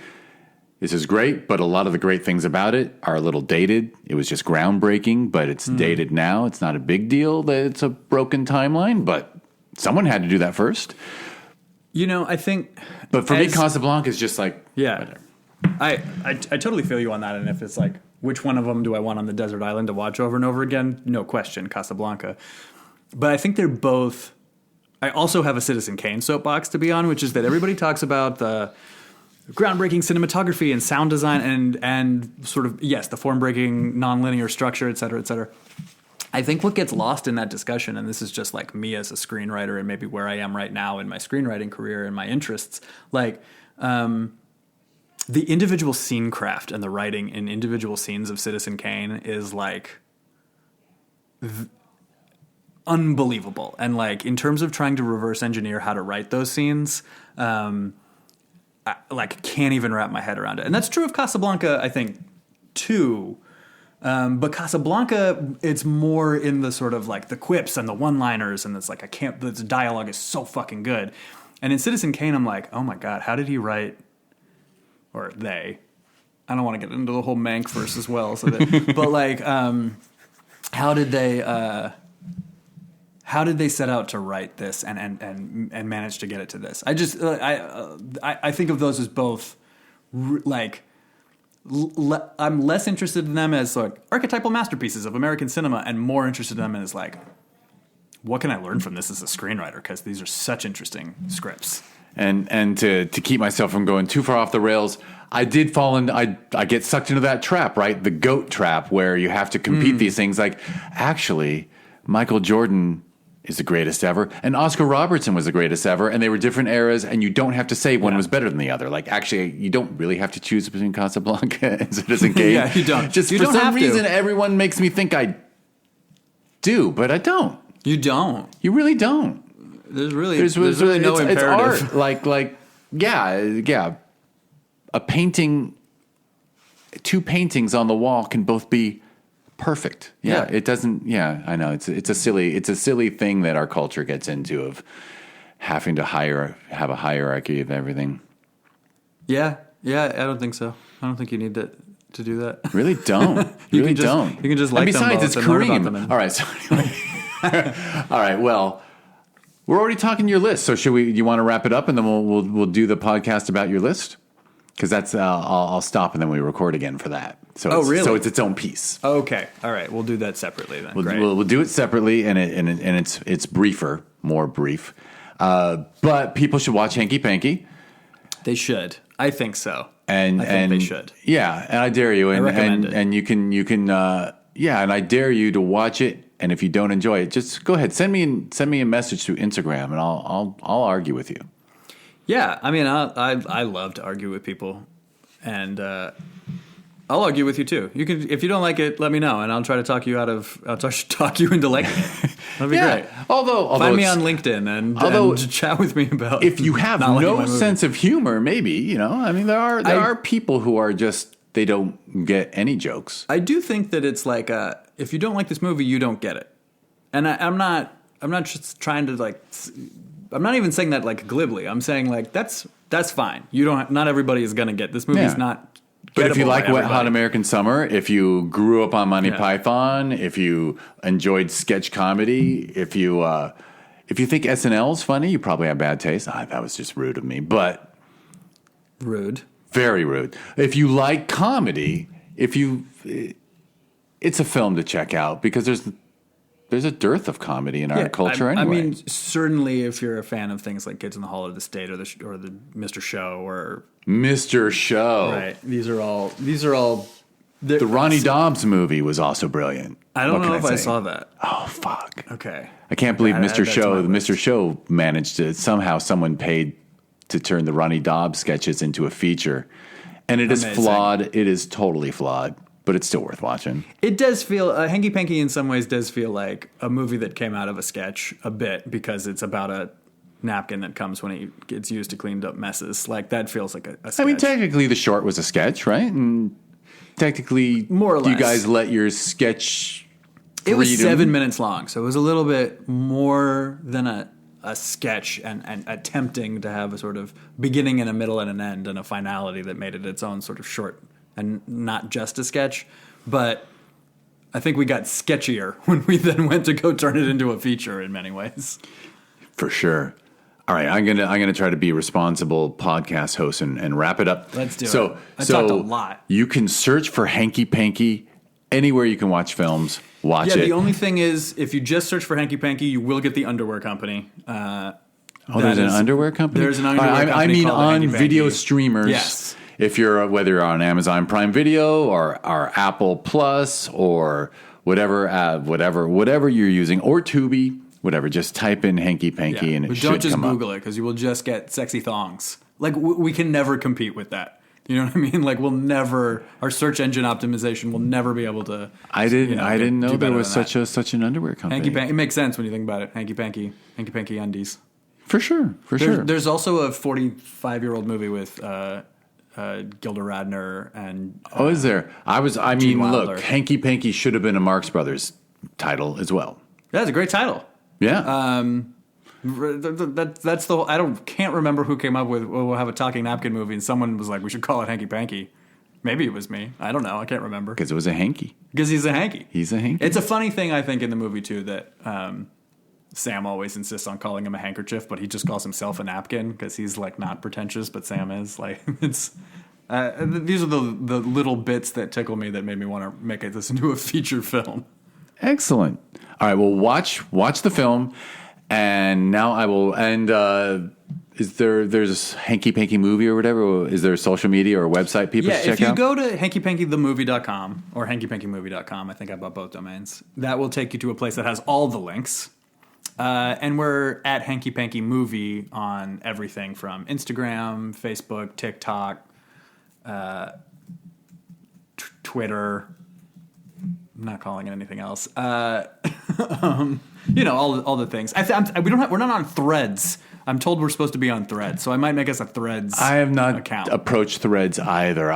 this is great, but a lot of the great things about it are a little dated. It was just groundbreaking, but it's dated now. It's not a big deal that it's a broken timeline, but someone had to do that first. I think. But for me, Casablanca is just like, whatever. I totally feel you on that, and if it's like, which one of them do I want on the desert island to watch over and over again? No question, Casablanca. But I think they're both. I also have a Citizen Kane soapbox to be on, which is that everybody talks about the groundbreaking cinematography and sound design and sort of, yes, the form-breaking nonlinear structure, et cetera, et cetera. I think what gets lost in that discussion, and this is just like me as a screenwriter and maybe where I am right now in my screenwriting career and my interests, like the individual scene craft and the writing in individual scenes of Citizen Kane is like unbelievable. And like in terms of trying to reverse engineer how to write those scenes, I like can't even wrap my head around it. And that's true of Casablanca, I think, too. But Casablanca, it's more in the sort of like the quips and the one-liners, and it's like the dialogue is so fucking good. And in Citizen Kane, I'm like, oh my God, how did he write? Or they, I don't want to get into the whole Mank verse as well. But like, how did they set out to write this and manage to get it to this? I think of those as both like, I'm less interested in them as like archetypal masterpieces of American cinema, and more interested in them as like, what can I learn from this as a screenwriter? Because these are such interesting scripts. And to keep myself from going too far off the rails, I did fall into, I get sucked into that trap, right? The GOAT trap, where you have to compete these things. Like, actually, Michael Jordan is the greatest ever, and Oscar Robertson was the greatest ever, and they were different eras, and you don't have to say one was better than the other. Like, actually, you don't really have to choose between Casablanca and Citizen Kane. Yeah, you don't. Just for some reason, everyone makes me think I do, but I don't. You don't. You really don't. There's really no imperative. It's art. Yeah. A painting, two paintings on the wall can both be perfect. Yeah. It doesn't. Yeah, I know. It's a silly thing that our culture gets into, of having to have a hierarchy of everything. Yeah. I don't think so. I don't think you need to do that. Really don't. You really don't. You can just like them both. And besides, it's Kareem. All right. So anyway. All right. Well, we're already talking your list. So you want to wrap it up, and then we'll do the podcast about your list? Because that's I'll stop, and then we record again for that. So really? So it's its own piece. Okay. All right. We'll do that separately then. Great. We'll do it separately, and it's briefer, more brief. But people should watch Hanky Panky. They should. I think so. And I think they should. Yeah, and I dare you. And recommend it. And you can yeah, and I dare you to watch it. And if you don't enjoy it, just go ahead, send me a message through Instagram, and I'll argue with you. Yeah, I mean, I love to argue with people, and I'll argue with you too. You can, if you don't like it, let me know, and I'll try to talk you into liking it. That'd be great. Although find me on LinkedIn and chat with me about. If you have no sense of humor, maybe I mean, there are people who are just they don't get any jokes. I do think that it's like if you don't like this movie, you don't get it, and I'm not just trying to like. I'm not even saying that like glibly. I'm saying like that's fine. Not everybody is gonna get this movie. Is not. But if you like Wet Hot American Summer, if you grew up on Monty Python, if you enjoyed sketch comedy, if you think SNL is funny, you probably have bad taste. That was just rude of me, but rude, very rude. If you like comedy, it's a film to check out because there's a dearth of comedy in our culture anyway. I mean, certainly if you're a fan of things like Kids in the Hall of the State or the Mr. Show or Mr. Show. Right. These are all the Ronnie Dobbs movie was also brilliant. I don't know if I saw that. Oh fuck. Okay. I can't believe Mr. Show. Mr. Show managed to someone paid to turn the Ronnie Dobbs sketches into a feature. And it is flawed. It is totally flawed. But it's still worth watching. It does feel, Hanky Panky in some ways does feel like a movie that came out of a sketch a bit because it's about a napkin that comes when it gets used to clean up messes. Like that feels like a sketch. I mean, technically the short was a sketch, right? And technically, more or less. You guys let your sketch It was 7 minutes long, so it was a little bit more than a sketch and attempting to have a sort of beginning and a middle and an end and a finality that made it its own sort of short and not just a sketch, but I think we got sketchier when we then went to go turn it into a feature in many ways. For sure. All right, I'm gonna try to be a responsible podcast host and wrap it up. Let's do it. I talked a lot. You can search for Hanky Panky anywhere you can watch films. Watch it. Yeah, the only thing is, if you just search for Hanky Panky, you will get the underwear company. There's an underwear company? There's an underwear company I mean, called on Hanky Panky. video streamers. Yes. If you're whether you're on Amazon Prime Video or Apple Plus or whatever you're using, or Tubi, whatever, just type in Hanky Panky and it should come up. Don't just Google it because you will just get sexy thongs. Like we can never compete with that. You know what I mean? Like our search engine optimization will never be able to. I didn't know there was such an underwear company. Hanky Panky, it makes sense when you think about it. Hanky Panky undies. For sure. There's also a 45-year-old movie with Gilda Radner and is there? Look, Wilder. Hanky Panky should have been a Marx Brothers title as well. That's a great title. Yeah. That's can't remember who came up with we'll have a talking napkin movie, and someone was like, we should call it Hanky Panky. Maybe it was me. I don't know. I can't remember. Because it was a hanky. Because he's a hanky. He's a hanky. It's a funny thing, I think, in the movie too that Sam always insists on calling him a handkerchief, but he just calls himself a napkin because he's like not pretentious, but Sam is. Like it's these are the little bits that tickle me that made me want to make this into a feature film. Excellent. All right, well, watch the film, and now I will. And there's a Hanky Panky movie or whatever? Is there a social media or a website people should check out? If you go to hankypankythemovie.com or hankypankymovie.com, I think I bought both domains. That will take you to a place that has all the links. And we're at Hanky Panky Movie on everything from Instagram, Facebook, TikTok, Twitter. I'm not calling it anything else. All the things. We're not on Threads. I'm told we're supposed to be on Threads, so I might make us a Threads. I have not account. Approached Threads either.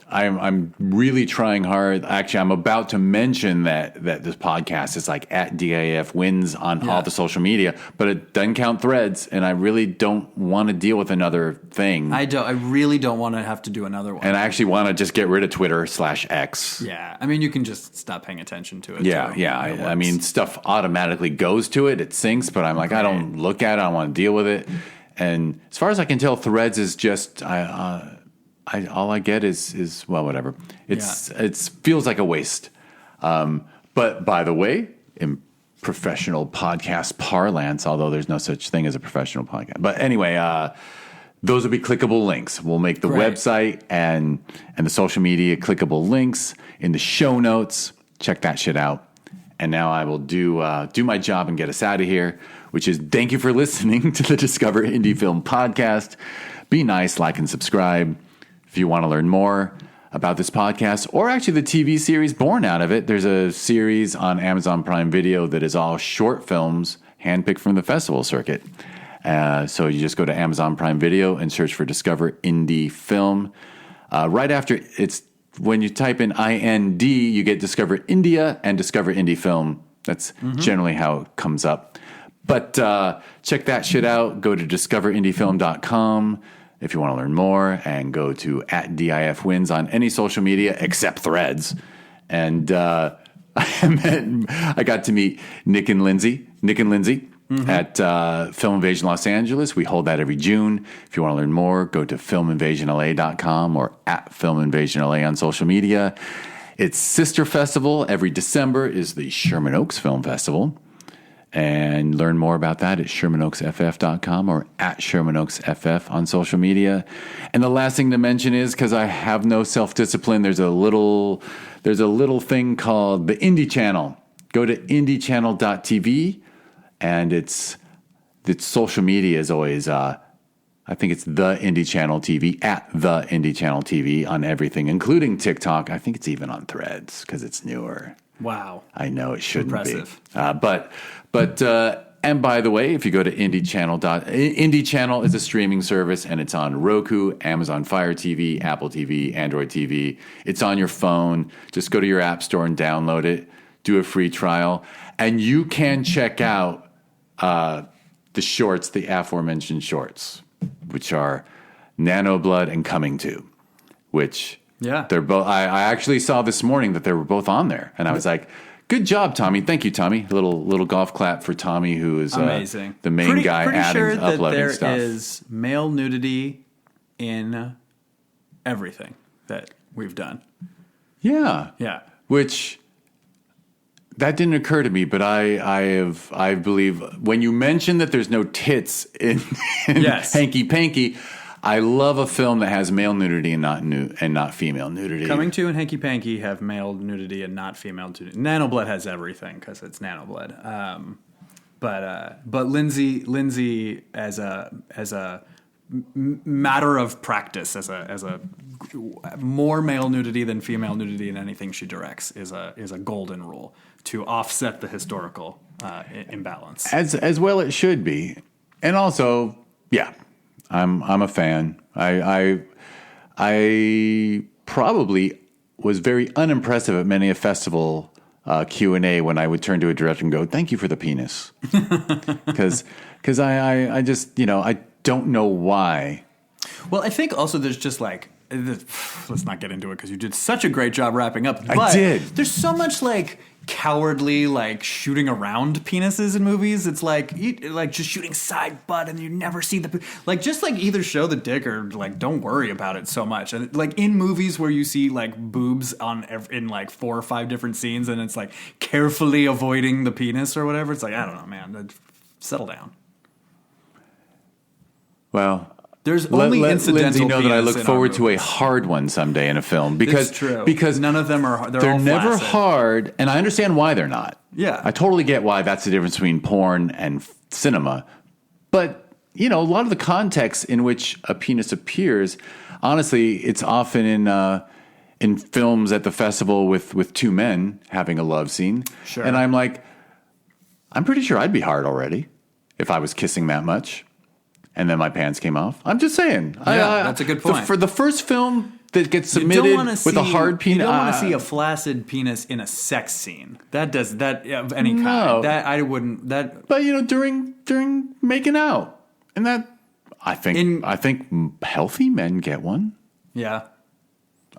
I'm really trying hard. Actually, I'm about to mention that this podcast is like at DAF wins on all the social media, but it doesn't count Threads, and I really don't want to deal with another thing. I really don't want to have to do another one. And I actually want to just get rid of Twitter/X. Yeah, I mean, you can just stop paying attention to it. Yeah. I mean, stuff automatically goes to it. It syncs, but I'm like, I don't look at it. I don't want to deal with it. And as far as I can tell, Threads is just all I get is well, whatever. It feels like a waste. But by the way, in professional podcast parlance, although there's no such thing as a professional podcast. But anyway, those will be clickable links. We'll make the Right. website and the social media clickable links in the show notes. Check that shit out. And now I will do my job and get us out of here, which is thank you for listening to the Discover Indie Film Podcast. Be nice, like, and subscribe. If you want to learn more about this podcast or actually the TV series born out of it, there's a series on Amazon Prime Video that is all short films handpicked from the festival circuit. So you just go to Amazon Prime Video and search for Discover Indie Film. Right after when you type in IND, you get Discover India and Discover Indie Film. That's generally how it comes up. But check that shit out. Go to discoverindiefilm.com if you want to learn more, and go to @DIFWins on any social media except Threads. And I got to meet Nick and Lindsay. At Film Invasion Los Angeles. We hold that every June. If you want to learn more, go to filminvasionla.com or @filminvasionla on social media. Its sister festival every December is the Sherman Oaks Film Festival. And learn more about that at ShermanOaksFF.com or @ShermanOaksFF on social media. And the last thing to mention is, because I have no self-discipline, there's a little thing called the Indie Channel. Go to indiechannel.tv. And its social media is always, I think it's the Indie Channel TV, @the Indie Channel TV on everything, including TikTok. I think it's even on Threads because it's newer. Wow. I know it shouldn't Impressive. be. And by the way, if you go to Indie Channel is a streaming service, and it's on Roku, Amazon Fire TV, Apple TV, Android TV. It's on your phone. Just go to your app store and download it. Do a free trial. And you can check out the shorts, the aforementioned shorts, which are Nano Blood and Coming To, which they're both. I actually saw this morning that they were both on there, and I was like, "Good job, Tommy! Thank you, Tommy." A little golf clap for Tommy, who is amazing, the main guy pretty adding sure that uploading there stuff. is male nudity in everything that we've done. Yeah, which. That didn't occur to me, but I believe when you mentioned that there's no tits in Hanky Panky, I love a film that has male nudity and not female nudity. Coming To and Hanky Panky have male nudity and not female nudity. Nano Blood has everything because it's Nano Blood. But Lindsay as a matter of practice, as a more male nudity than female nudity in anything she directs is a golden rule to offset the historical imbalance. As well it should be. And also, I'm a fan. I probably was very unimpressive at many a festival Q&A when I would turn to a director and go, "Thank you for the penis." Because I just, I don't know why. Well, I think also there's just like, let's not get into it because you did such a great job wrapping up. But I did. There's so much like cowardly like shooting around penises in movies. It's like just shooting side butt and you never see just either show the dick or like don't worry about it so much. And like in movies where you see like boobs in like 4 or 5 different scenes and it's like carefully avoiding the penis or whatever. It's like, I don't know, man. Settle down. Well, there's only incidental Lindsay know that I look penis in forward our to a movies. hard one someday in a film because It's true. because none of them are. They're all never flaccid. hard, and I understand why they're not. Yeah. I totally get why that's the difference between porn and cinema. But a lot of the context in which a penis appears, honestly, it's often in films at the festival with 2 men having a love scene. Sure. And I'm like, I'm pretty sure I'd be hard already if I was kissing that much. And then my pants came off. I'm just saying. Yeah, that's a good point. For the first film that gets submitted with a hard penis, you don't want to see a flaccid penis in a sex scene. That does that of any kind. That I wouldn't. That. But during making out, and that I think healthy men get one. Yeah.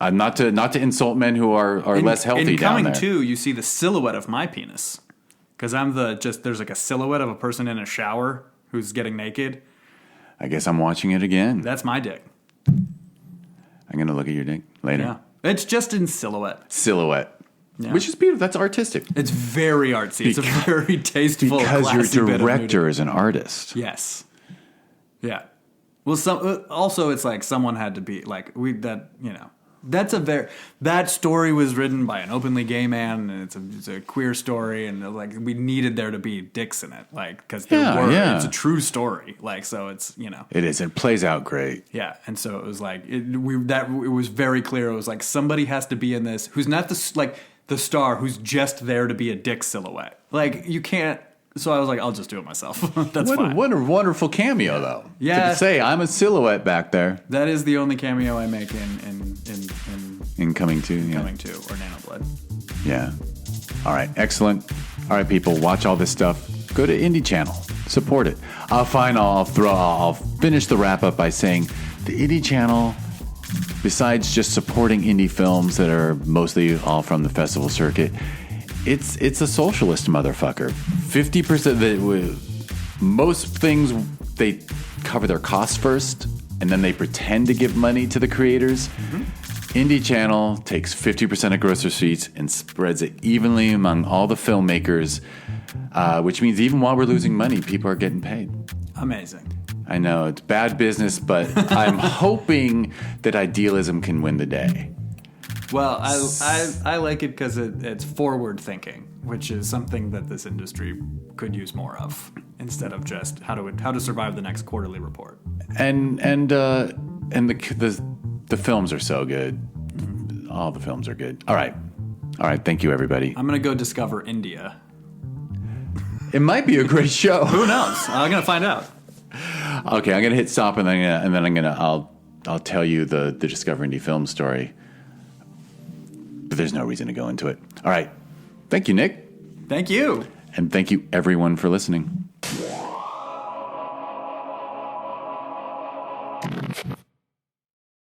Not to insult men who are less healthy down there. In Coming To, you see the silhouette of my penis because there's like a silhouette of a person in a shower who's getting naked. I guess I'm watching it again. That's my dick. I'm going to look at your dick later. Yeah. It's just in silhouette. Silhouette. Yeah. Which is beautiful. That's artistic. It's very artsy. It's a very tasteful, because classy your bit of director nudity. is an artist. Yes. Yeah. Well, also it's like someone had to be like that story was written by an openly gay man, and it's a queer story, and like we needed there to be dicks in it, like because it's a true story, like so it's it is. It plays out great. Yeah, and so it was like it was very clear. It was like somebody has to be in this who's not the star, who's just there to be a dick silhouette. Like you can't. So I was like, I'll just do it myself. That's fine. What a wonderful cameo, though. Yeah. To say I'm a silhouette back there. That is the only cameo I make in Coming To. Yeah. Coming To or Nano Blood. Yeah. All right. Excellent. All right, people. Watch all this stuff. Go to Indie Channel. Support it. I'll finish the wrap up by saying the Indie Channel, besides just supporting indie films that are mostly all from the festival circuit, it's a socialist motherfucker. 50%. Most things, they cover their costs first, and then they pretend to give money to the creators. Mm-hmm. Indie Channel takes 50% of gross receipts and spreads it evenly among all the filmmakers, which means even while we're losing money, people are getting paid. Amazing. I know, it's bad business, but I'm hoping that idealism can win the day. Well, I like it because it's forward thinking, which is something that this industry could use more of, instead of just how to survive the next quarterly report. And the films are so good. Mm-hmm. All the films are good. All right. Thank you, everybody. I'm gonna go discover India. It might be a great show. Who knows? I'm gonna find out. Okay, I'm gonna hit stop, and then I'll tell you the Discover Indie film story. But there's no reason to go into it. All right. Thank you, Nick. Thank you. And thank you, everyone, for listening.